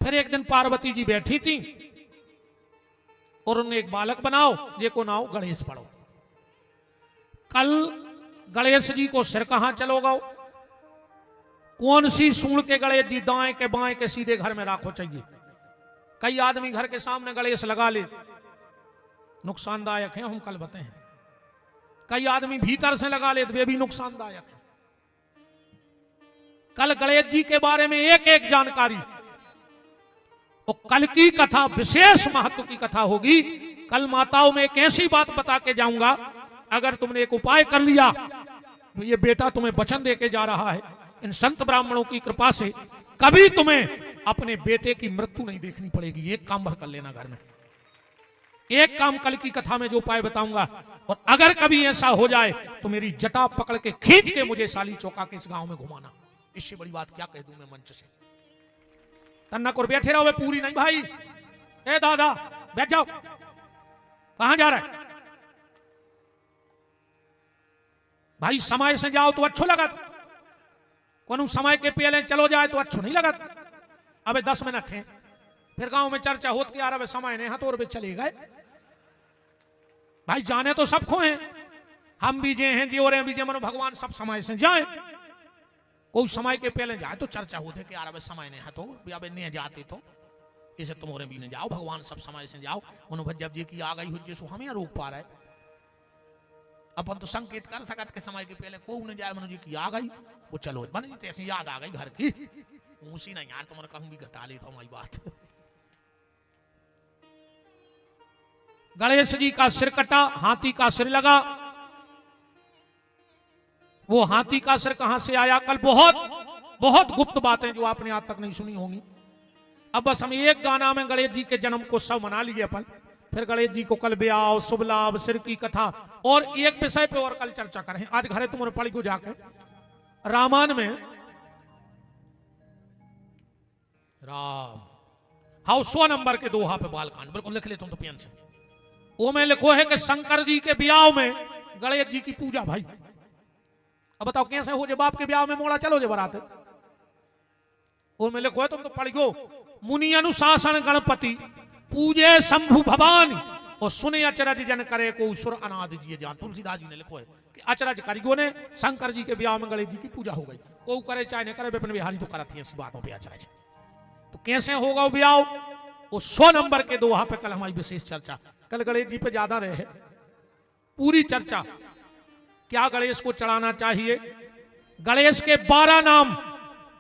फिर एक दिन पार्वती जी बैठी थी और उन्हें एक बालक बनाओ, जे को नाओ गणेश पढ़ो। कल गणेश जी को सिर कहां चलोगा, कौन सी सूंड के गणेश जी, दाएं के बाएं के सीधे घर में राखो चाहिए। कई आदमी घर के सामने गणेश लगा ले, नुकसानदायक है, हम कल बताएं। कई आदमी भीतर से लगा ले, वे भी नुकसानदायक है। कल गणेश जी के बारे में एक एक जानकारी, और कल की कथा विशेष महत्व की कथा होगी। कल माताओं में एक ऐसी बात बता के जाऊंगा, अगर तुमने एक उपाय कर लिया तो ये बेटा तुम्हें वचन देके जा रहा है, इन संत ब्राह्मणों की कृपा से कभी तुम्हें अपने बेटे की मृत्यु नहीं देखनी पड़ेगी। एक काम भर कर लेना घर में, एक काम कल की कथा में जो उपाय बताऊंगा। और अगर कभी ऐसा हो जाए तो मेरी जटा पकड़ के खींच के मुझे साली चौका के इस गांव में घुमाना। इससे बड़ी बात क्या कह दूं मैं मंच से। तन्नक और बैठे रहो, वे पूरी नहीं भाई। ए दादा बैठ जाओ, कहां जा रहा है भाई? समय से जाओ तो अच्छो लगा, कोनो समय के पहले चलो जाए तो अच्छो नहीं लगा। अबे 10 मिनट है, फिर गांव में चर्चा होती आ रहा, समय नहीं तो और चले गए भाई। जाने तो सबको हैं, हम भी जे हैं जी और भी जे, मनो भगवान सब समय से जाए। कोई समय के पहले जाए तो चर्चा होते कि यार समय नहीं है तो अब नहीं जाते तो इसे तुम और भी नहीं जाओ, भगवान सब समय से जाओ। मनो जब जी की आ गई हो जिसको हमें रोक पा रहे, अपन तो संकेत कर सकत के समय के पहले को न जाए। मनु जी की आ गई वो चलो बन जी, ऐसी याद आ गई घर की, उसी नहीं यार तुम्हारे कहूं भी घटा ली तो हमारी बात। गणेश जी का सिर कटा, हाथी का सिर लगा। वो हाथी का सिर कहां से आया, कल बहुत बहुत गुप्त बातें जो आपने आज तक नहीं सुनी होंगी। अब बस हम एक गाना में गणेश जी के जन्म को सब मना लिए अपन, फिर गणेश जी को कल ब्याह, शुभ लाभ, सिर की कथा और एक विषय पे और कल चर्चा करें। आज घरे तुम्हारे पढ़ी को जाकर रामायण में राम हाउ 100 नंबर के दोहा पे बालकांड बिल्कुल लिख ले तुम तो पेन से। वो में लिखो है कि शंकर जी के ब्याह में गणेश जी की पूजा। भाई अब बताओ कैसे हो, जब बाप के ब्याह में मोड़ा चलो जे बरात। वो में लिखो है तुम तो पढ़ियो, मुनि अनुशासन गणपति पूजे शंभु भवानी और सुने अचरज जन करे को सुर अनाद जी जान। तुलसीदास जी ने लिखो है कि अचरज कारीगो ने शंकर जी के ब्याह में गणेश जी की पूजा हो गई। को करे चाहे न करे, विपिन बिहारी तो करती है ऐसी बातों पे अचरज। तो कैसे होगा वो ब्याह, वो 100 नंबर के दोहा पे कल हमारी विशेष चर्चा। कल गणेश जी पे ज्यादा रहे पूरी चर्चा, क्या गणेश को चढ़ाना चाहिए। गणेश के 12 नाम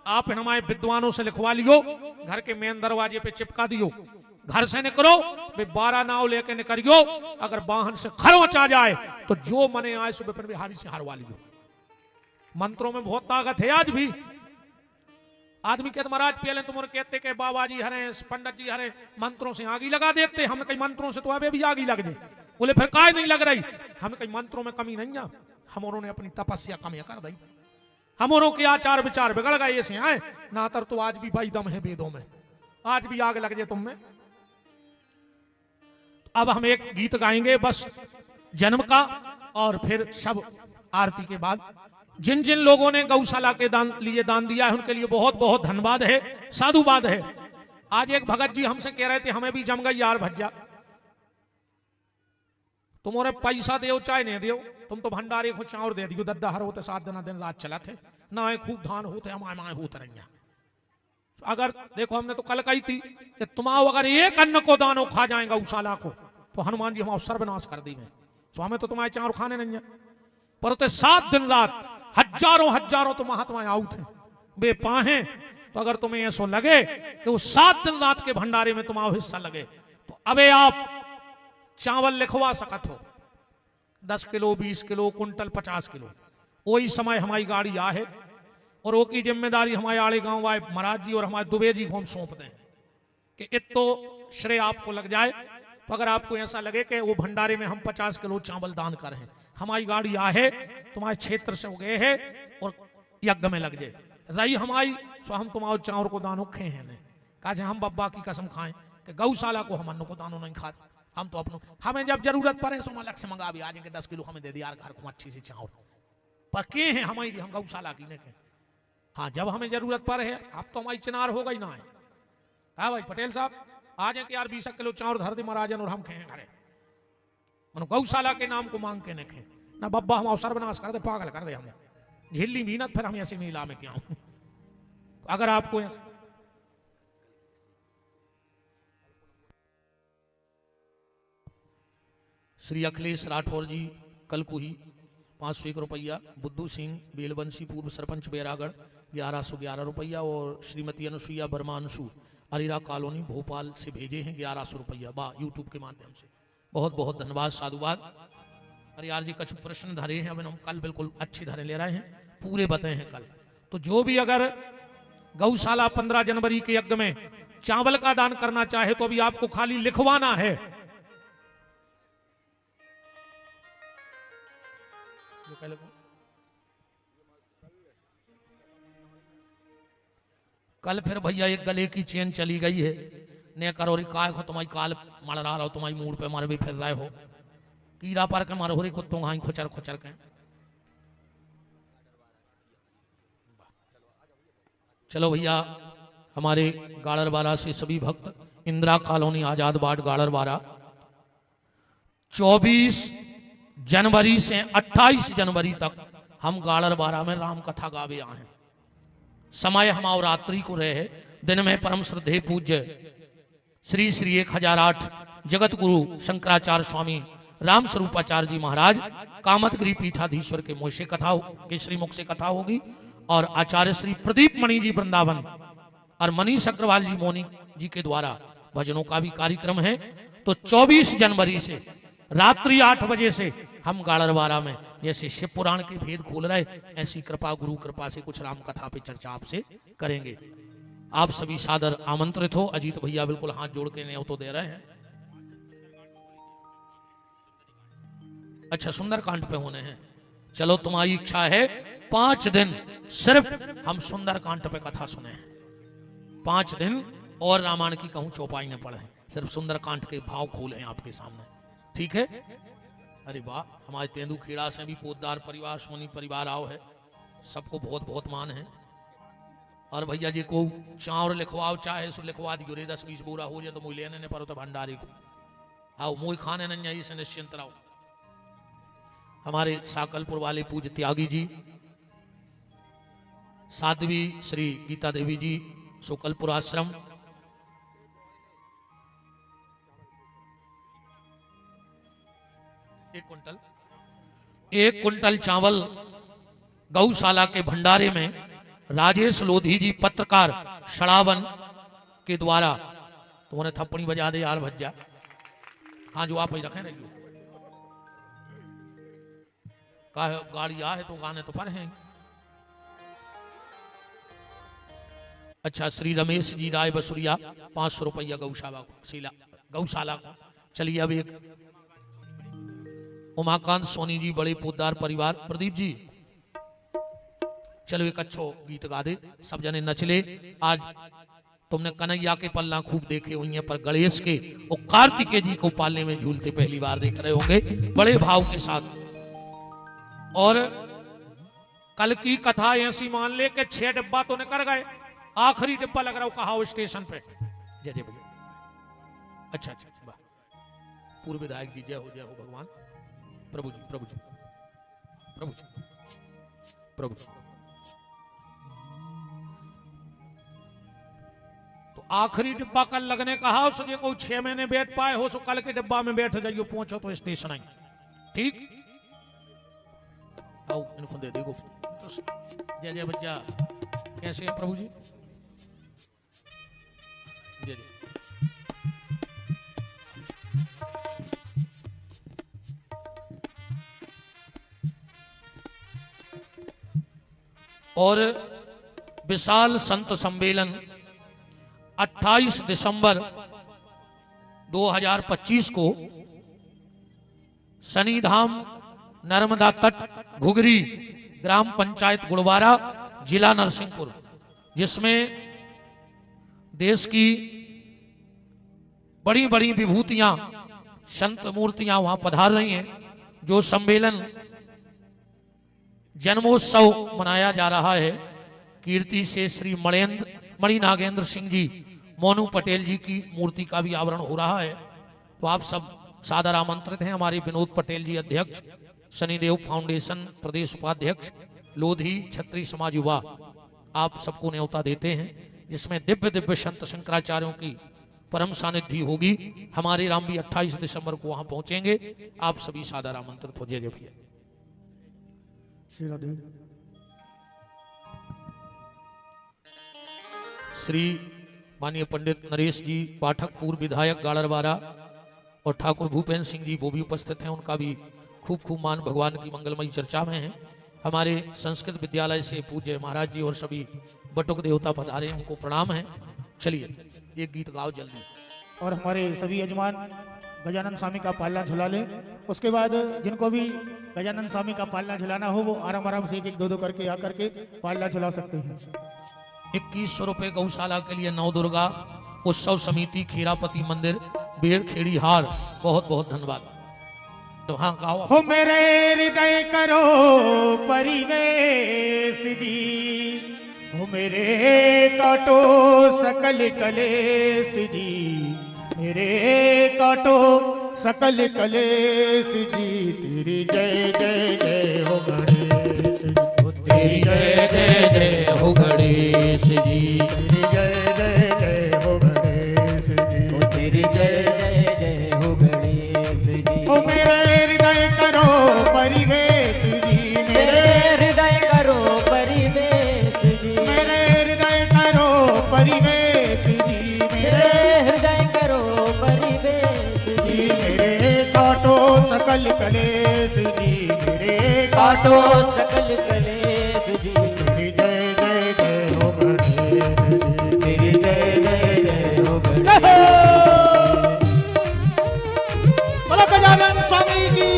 आप हमारे विद्वानों से लिखवा लियो, घर के मेन दरवाजे पे चिपका दियो। घर से निकलो वे 12 नाव लेके निकलियो, अगर वाहन से खरोच आ जाए तो जो मने आए सो विपिन बिहारी से हारवा लियो। मंत्रों में बहुत ताकत है। आज भी आदमी कहते महाराज पहले तुम कहते के बाबा जी हरे, पंडित जी हरे, मंत्रों से आगी लगा देते। हम कई मंत्रों से तो अभी भी आगी लग जाए। बोले फिर काय नहीं लग रही, हमें कई मंत्रों में कमी नहीं है, हमों ने अपनी तपस्या कमी कर दी। हमों के आचार विचार बिगड़ गए ऐसे आए ना, तर तो आज भी भाई दम है वेदों में, आज भी आग लग जाए तुम में। अब हम एक गीत गाएंगे बस जन्म का, और फिर सब आरती के बाद जिन जिन लोगों ने गौशाला के लिए दान दिया है उनके लिए बहुत बहुत धन्यवाद है, साधुवाद है। आज एक भगत जी हमसे कह रहे थे हमें भी जम गई यार भज्जा, तुम्हारे पैसा दो चाहे नहीं दो, तुम तो भंडारे को चाउर दे दियो, दद्दा हर होते 7 दिन रात चला थे ना, खूब धान होते हमारे माए होते रहिया। अगर देखो हमने तो कल कही थी कि तुम आओ अगर एक अन्न को दानो खा जाएगा गौशाला को तो हनुमान जी हमारा सर्वनाश कर देंगे। तो हमें तो तुम्हारे चाउर खाने नहीं है, पर 7 दिन रात हजारों हजारों तो महात्मा आऊ थे बे पाहे। तो अगर तुम्हें ऐसा लगे कि वो 7 दिन रात के भंडारे में तुम्हारा हिस्सा लगे तो अबे आप चावल लिखवा सकत हो, 10 किलो 20 किलो कुंटल 50 किलो। वही समय हमारी गाड़ी आ है और वो की जिम्मेदारी हमारे आड़े गांव वाले महाराज जी और हमारे दुबे जी को हम सौंप दें कि इतो श्रेय आपको लग जाए। तो अगर आपको ऐसा लगे कि वो भंडारे में हम 50 किलो चावल दान करें, हमारी गाड़ी आ है तुम्हारे क्षेत्र से हो गए है और यज्ञ में लग जाए। रही हमारी सो हम तुम्हारे चावर को दानो खे हैं ने कहा हम बब्बा की कसम खाएं कि गौशाला को हम अन्न को दानो नहीं खाते। हम तो अपनों हमें जब जरूरत पड़े सो हम अलग से मंगा भी आ जाएंगे 10 किलो हमें दे दिया घर को अच्छी सी चावल पर के हैं हमारी हम गौशाला की ने के। हाँ जब हमें जरूरत पड़े है अब तो हमारी चिनार हो गई ना है। हाँ भाई पटेल साहब आ जाए कि यार 20 किलो चावल धर दे महाराजन और हम खें घरे मनो गौशाला के नाम को मांग के न खे ना बब्बा हम अवसर बनास कर दे पागल कर दे हम झिल्ली मीनत फिर हम ऐसे नीला में क्या हूं। अगर आपको श्री अखिलेश राठौर जी कलकुही 501 रुपया, बुद्धू सिंह बेलवंशी पूर्व सरपंच बैरागढ़ 1111 रुपया और श्रीमती अनुसुईया वर्मा अंशु अरीरा कॉलोनी भोपाल से भेजे हैं 1100 रुपया बा यूट्यूब के माध्यम से। बहुत बहुत धन्यवाद साधुवाद। अरे यार जी कुछ प्रश्न धरे हैं अभी हम कल बिल्कुल अच्छी धरे ले रहे हैं पूरे बताए हैं कल। तो जो भी अगर गौशाला 15 जनवरी के यज्ञ में चावल का दान करना चाहे तो अभी आपको खाली लिखवाना है। कल फिर भैया एक गले की चेन चली गई है ने करो रे काय को तुम्हारी काल मर रहा हो तुम्हारी मूड पे मारे भी फिर रहे हो कीड़ा पर के मारो रे कुत्तों हाई खुचर खुचर के। चलो भैया हमारे गाड़रवाड़ा से सभी भक्त इंदिरा कॉलोनी आजाद वार्ड गाड़रवाड़ा 24 जनवरी से 28 जनवरी तक हम गाड़रवाड़ा में राम कथा गावे आए हैं। समय हम अवरात्रि को रहे दिन में परम श्रद्धेय पूज्य श्री श्री 1008 जगत गुरु शंकराचार्य स्वामी राम स्वरूपाचार्य जी महाराज कामतगिरी पीठाधीश्वर के मुख से कथा के श्रीमुख से कथा होगी और आचार्य श्री प्रदीप मणि जी वृंदावन और मनीष अग्रवाल जी मौनी जी के द्वारा भजनों का भी कार्यक्रम है। तो 24 जनवरी से रात्रि 8 बजे से हम गाड़रवाड़ा में जैसे शिव पुराण के भेद खोल रहे ऐसी कृपा गुरु कृपा से कुछ राम कथा पे चर्चा आपसे करेंगे। आप सभी सादर आमंत्रित हो। अजीत भैया बिल्कुल हाथ जोड़ के न्योता तो दे रहे हैं। अच्छा सुंदरकांड पे होने हैं। चलो तुम्हारी इच्छा है 5 दिन सिर्फ हम सुंदरकांड पे कथा सुने 5 दिन और रामायण की कहूं चौपाई न पढ़े सिर्फ सुंदरकांड के भाव खोले हैं आपके सामने। ठीक है। अरे वाह हमारे तेंदु खेड़ा से भी पोतदार परिवार सोनी परिवार आओ है सबको बहुत बहुत मान है। और भैया जी को चावल लिखवाओ चाहे सो लिखवा दियो रे 10-20 बोरा हो जाए तो मुझे लेने पर तो भंडारी को आओ मुझे खाने नहीं चाहिए से निश्चिंत रहो। हमारे साकलपुर वाले पूज्य त्यागी जी साध्वी श्री गीता देवी जी सोकलपुर आश्रम एक कुंटल चावल गौशाला के भंडारे में राजेश लोधी जी पत्रकार शरावन के द्वारा तुम्हारे थप्पड़ी बजा दे यार भज्जा। हाँ जो आप ही रखे नहीं का गाड़ी आ है तो गाने तो पर हैं। अच्छा श्री रमेश जी राय बसुरिया 500 रुपया गौशाला को। चलिए अब एक उमाकांत सोनी जी बड़े पोतदार परिवार प्रदीप जी चलो एक अच्छो गीत गा दे सब जने नचले। आज तुमने कन्हैया के पल्ला खूब देखे हुए हैं पर गणेश के और कार्तिकेय जी को पालने में झूलते पहली बार देख रहे होंगे बड़े भाव के साथ। और कल की कथा ऐसी मान ले कि 6 डिब्बा तो निकल गए आखिरी डिब्बा लग रहा हो कहा स्टेशन पे। जय जय भैया। अच्छा अच्छा पूर्व विधायक जी जय हो भगवान प्रभु जी प्रभु जी प्रभु जी प्रभु जी। तो आखिरी डिब्बा कल लगने कहा सोचे को 6 महीने बैठ पाए हो सो कल के डिब्बा में बैठ जाइयो पहुंचो तो स्टेशन आई। ठीक आओ इनको दे देखो। जय जय बच्चा कैसे है प्रभु जी जय जय। और विशाल संत सम्मेलन 28 दिसंबर 2025 को शनिधाम नर्मदा तट घुघरी ग्राम पंचायत गुड़वारा जिला नरसिंहपुर, जिसमें देश की बड़ी बड़ी विभूतियां, संत मूर्तियां वहां पधार रही हैं। जो सम्मेलन जन्मोत्सव मनाया जा रहा है, कीर्ति से श्री मणि नागेंद्र सिंह जी, मोनू पटेल जी की मूर्ति का भी आवरण हो रहा है। तो आप सब सादर आमंत्रित हैं। हमारे विनोद पटेल जी अध्यक्ष, शनिदेव फाउंडेशन प्रदेश उपाध्यक्ष, लोधी क्षत्रिय समाज युवा, आप सबको न्योता देते हैं, जिसमें दिव्य दिव्य संत शंकराचार्यों की परम सानिध्य होगी। हमारे राम भी 28 दिसंबर को वहां पहुंचेंगे। आप सभी सादर आमंत्रित हो। जय जय भैया। श्री माननीय पंडित नरेश जी पाठक, पूर्व विधायक गाड़रवाड़ा, और ठाकुर भूपेंद्र सिंह जी वो भी उपस्थित हैं। उनका भी खूब खूब मान भगवान की मंगलमयी चर्चा में है। हमारे संस्कृत विद्यालय से पूज्य महाराज जी और सभी बटुक देवता पधारे, उनको प्रणाम है। चलिए एक गीत गाओ जल्दी। और हमारे सभी यजमान गजानन स्वामी का पालना झुला लें। उसके बाद जिनको भी गजानन स्वामी का पालना झुलाना हो वो आराम आराम से एक एक दो दो करके आकर के पालना झुला सकते हैं। 2100 रुपए गौशाला के लिए नव दुर्गा उत्सव समिति, खीरापति मंदिर, बेर खेड़ी हार, बहुत बहुत धन्यवाद। तो हाँ गाओ। हो मेरे हृदय करो परिवेश जी, हो मेरे काटो सकल कलेश जी, मेरे काटो सकल कलेश जी, तेरी जय जय जय हो गणेश जी, तेरी जय जय जय हो गणेश जी, तेरी जय जय जय हो गणेश जी, तेरी जय जय जय हो गणेश जी। हो मेरे हृदय करो परिवेश जी, मेरे हृदय करो परिवेश जी, मेरे हृदय करो परिवेश जी, मेरे हृदय करो परिवेश जी, मेरे काटो सकल कलेश जी, मेरे काटो सकल कलेश जी, तेरी जय जय जय हो गणेश जी, तेरी जय जय जय हो गणेश। बोलो गजानन स्वामी की।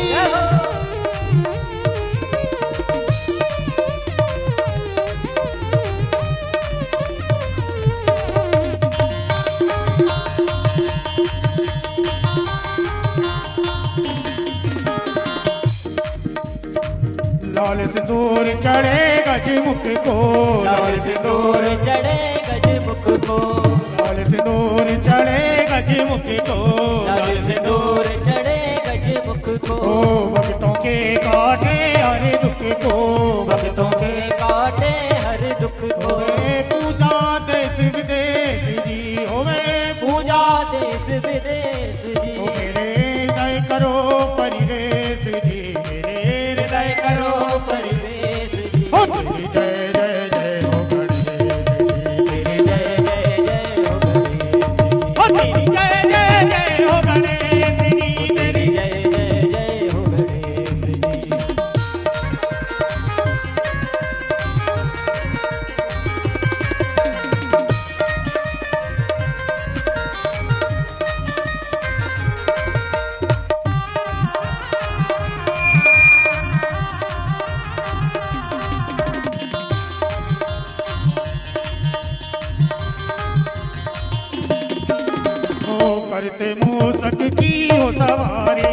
लाल सिंदूर चढ़े गजमुख को, लाल सिंदूर चढ़े गजमुख को, लाल सिंदूर चढ़े गजमुख को, लाल सिंदूर चढ़े गजमुख को, ओ भक्तों के काटे हर दुख को, भक्तों के काटे हर दुख को, होवे पूजा देश विदेश जी, होवे पूजा देश विदेश जी, ओ मेरे हृदय करो परिवेश जी, मेरे हृदय करो परिवेश जी, हो तेरी जय जय जय हो गणेश जी, तेरी जय जय जय हो गणेश जी, हो तेरी जय जय जय हो गणेश जी, तेरी तेरी जय जय जय हो गणेश जी। करते मूसक की हो सवारी,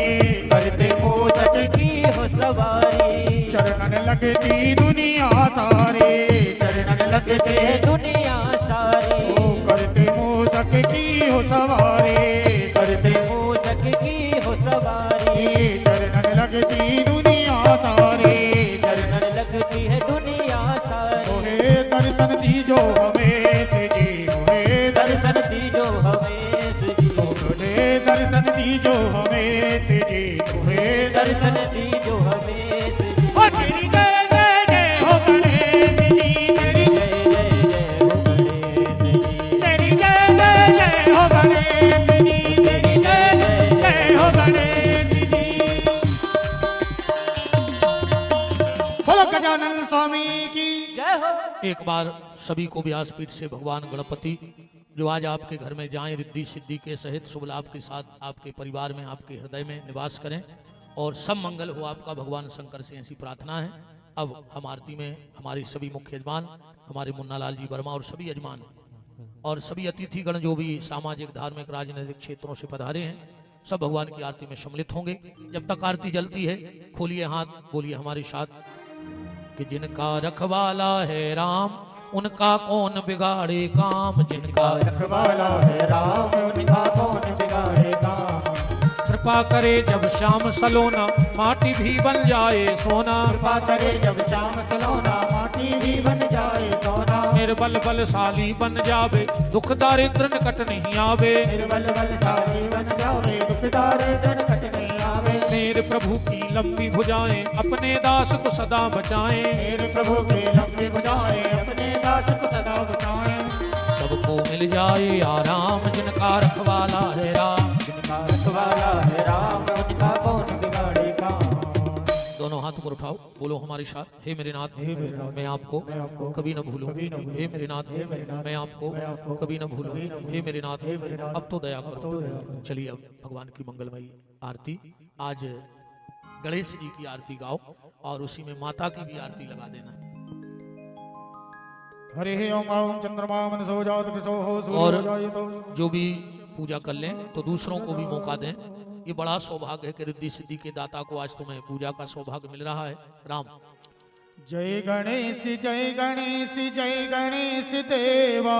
करते मूसक की हो सवारी, चरणन लगती दुनिया सारी, चरणन लगते दुनिया सारी, ओ करते मूसक की हो सवारी, करते मूसक की हो सवारी, चरणन लगती दुनिया सारी, चरणन लगती है दुनिया सारी, ओहे दर्शन दीजो हमें जी, ओहे दर्शन दीजो हमें जी, ओहे दर्शन दीजो हमें जी, ओहे दर्शन दीजो हमें जी, ओ तेरी जय जय जय हो गणेश जी, तेरी जय जय जय हो गणेश जी, तेरी जय जय जय हो गणेश जी, तेरी जय जय जय हो गणेश जी। बोलो गजानन स्वामी की। जय हो। एक बार सभी को व्यासपीठ से भगवान गणपति जो आज आपके घर में जाएं, रिद्धि सिद्धि के सहित शुभ लाभ के साथ आपके परिवार में, आपके हृदय में निवास करें और सब मंगल हो आपका। भगवान शंकर से ऐसी प्रार्थना है। अब हम आरती में हमारे सभी मुख्य यजमान, हमारे मुन्ना लाल जी वर्मा और सभी यजमान और सभी अतिथिगण जो भी सामाजिक, धार्मिक, राजनीतिक क्षेत्रों से पधारे हैं, सब भगवान की आरती में सम्मिलित होंगे। जब तक आरती जलती है, खोलिए हाथ, बोलिए हमारे साथ कि जिनका रखवाला है राम, उनका कौन बिगाड़े काम। जिनका रखवाला है राम, उनका कौन बिगाड़े काम। कृपा करे जब श्याम सलोना, माटी भी बन जाए सोना। कृपा करे जब श्याम सलोना, माटी भी बन जाए सोना। निर्बल बलशाली बन जावे, दुख दारिद्र निकट नहीं आवे। निर्बल बलशाली बन जावे, दुख दारिद्र निकट नहीं आवे। मेरे प्रभु की लंबी भुजाएं, अपने दास को सदा बचाएं। मेरे प्रभु की लंबी भुजाएं, अपने दास को सदा बचाएं। सबको मिल जाए आराम, जिनका रखवाला है राम। जिनका रखवाला है राम, उनका कौन बिगाड़े काम। दोनों हाथ ऊपर उठाओ, बोलो हमारे साथ, हे मेरे नाथ मैं आपको कभी न भूलूं। हे मेरे नाथ मैं आपको कभी न भूलूं। हे मेरे नाथ अब तो दया करो। चलिए अब भगवान की मंगलमयी आरती, आज गणेश जी की आरती गाओ और उसी में माता की भी आरती लगा देना। हरे ओम ओम चंद्रमा मनसो जात किसो हो और सूर्य जायतो। जो भी पूजा कर लें तो दूसरों को भी मौका दें। ये बड़ा सौभाग्य है कि रिद्धि सिद्धि के दाता को आज तुम्हें पूजा का सौभाग्य मिल रहा है। राम जय गणेश जय गणेश जय गणेश देवा,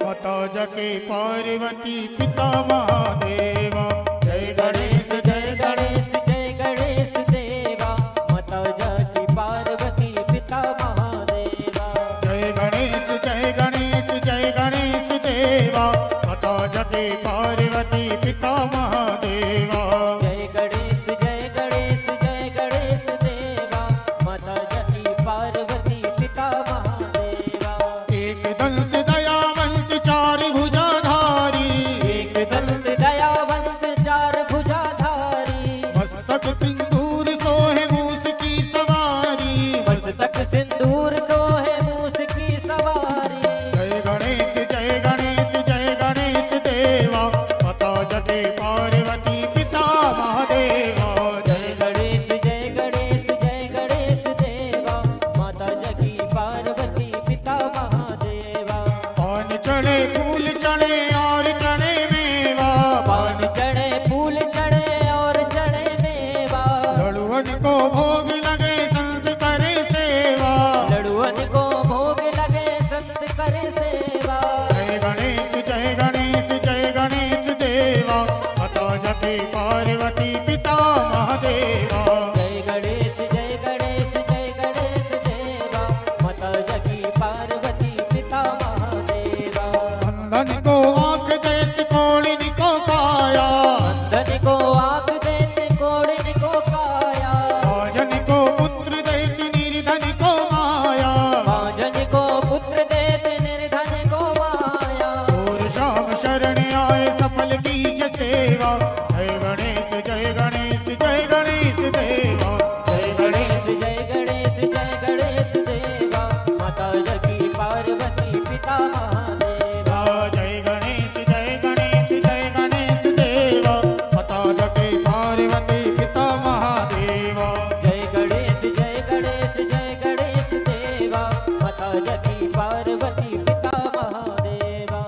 माता जके पार्वती पिता महादेवा। जय गणेश जय गणेश जय गणेश देवा, माता जकी पार्वती पिता महादेवा। जय गणेश जय गणेश जय गणेश देवा, माता जके पार्वती पिता महादेवा। जय गणेश जय गणेश जय गणेश देवा, माता जकी पार्वती पिता महादेवा। एक दंत दयावंत चार भुजाधारी, एक दंत दयावंत चार भुजाधारी। मस्तक सिंदूर सोहे मूस की सवारी। मस्तक सिंदूर सोहे मूस की सवारी। जय गणेश जय गणेश जय गणेश देवा, माता जके पार्वती पिता महादेवा। जय गणेश जय गणेश जय गणेश देवा, माता जकी पार्वती पिता महादेवा। पान चढ़े फूल चढ़े और चढ़े मेवा, पान चढ़े फूल चढ़े और चढ़े मेवा। लड़ुअन को भोग लगे संत करे सेवा। लड़ुअन को भोग लगे संत करे सेवा। जय गणेश जय गणेश जय गणेश देवा, माता जके पार्वती पिता महादेवा। जय गणेश जय गणेश जय गणेश देवा, माता जकी पार्वती पिता महादेवा। अंधन को आंख देत कोड़िन को काया, अंधन को आँख देते कोड़िन को काया। भाजन को पुत्र देत निर्धन को माया। भाजन को पुत्र देते निर्धन को माया। और शाम शरण आए सफल कीज सेवा। जय गणेश जय गणेश जय गणेश देवा। जय गणेश जय गणेश जय गणेश देवा, माता जकी पार्वती पिता महादेवा। जय गणेश जय गणेश जय गणेश देवा, माता जके पार्वती पिता महादेवा। जय गणेश जय गणेश जय गणेश देवा, माता जकी पार्वती पिता महादेवा।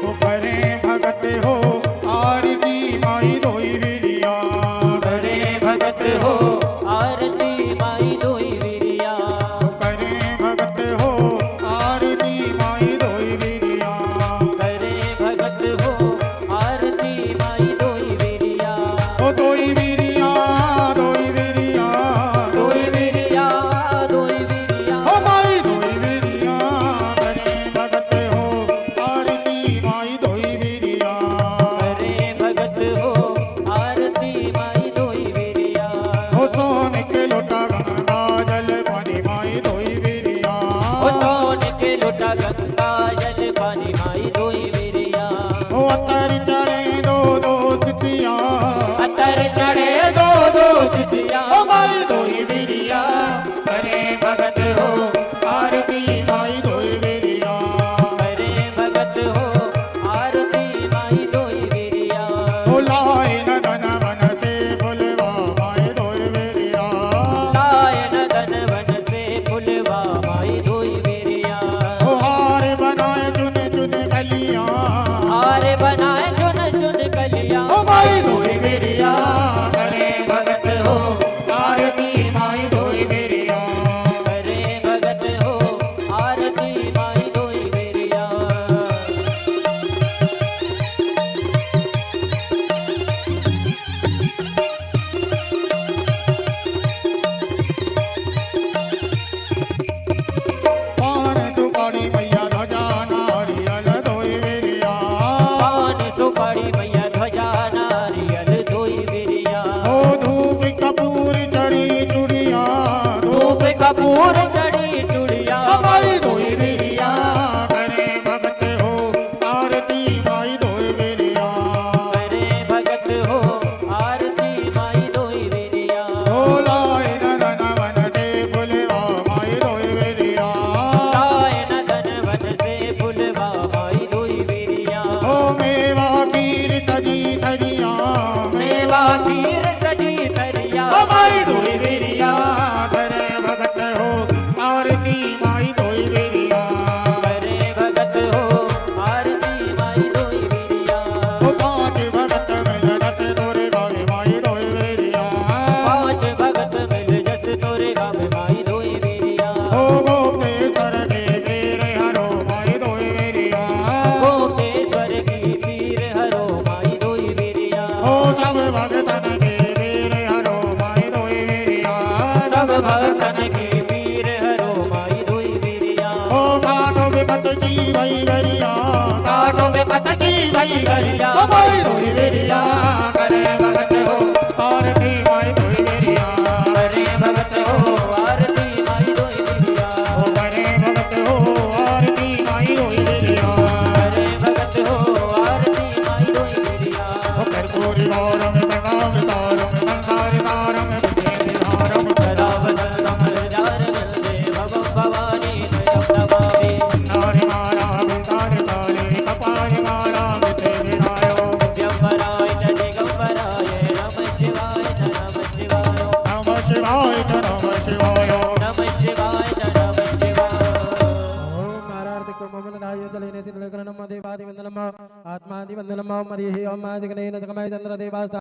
वो करें भगत हो आरती माई दोई विरिया। करे भगत हो आरती माई दोई विरिया। वो करें भगत हो आरती माई दोई विरिया। करे भगत हो आरती माई दोई विरिया। ओ दोई विरिया दोई विरिया दोई विरिया दोई विरिया। ओ माई दोई विरिया। करें भगत हो आरती माई दोई विरिया। करे भगत हो आरती माई दोई विरिया। ओ सोन के लोटा गंगा जल पानी माई दोई विरिया। ओ सोन के लोटा गंगा जल पानी माई दोई विरिया। ओ अतर चढ़े दो दो सितिया। अतर चढ़े दो दो सिसिया। ओ माई दोई विरिया। करे भगत हो आरती भक्तन के पीर हरो माई धोई बिरिया ओ काटो विपत की भई गरिया काटो विपत की भई गरिया माई धोई बेरिया करे भगत हो आरती माई धोई बेरिया करे भगत हो आरती माई धोई बिरिया ओ करे भगत हो आरती माई धोई बेरिया करे भगत हो आरती माई धोई बिरिया ओ कर्पूरी वारम तंगाम तारम संसारी तारम विद्यारम सदा बदल कमल जार मिलते भव भवानी नयम नमामि नारी मारा वितार तारे कपाल मारा मिते विनायो दिगंबराय च दिगंबराय नमः शिवाय च नमः शिवाय नमः शिवाय च नमः शिवाय नमः शिवाय च नमः शिवाय ओम नारायण ममलदाय जलेने सिद्धकरणम देवादि वंदनम आत्मादि वंदनम मरिहि ओम माजिगनेन जगमय चंद्र देवास्ता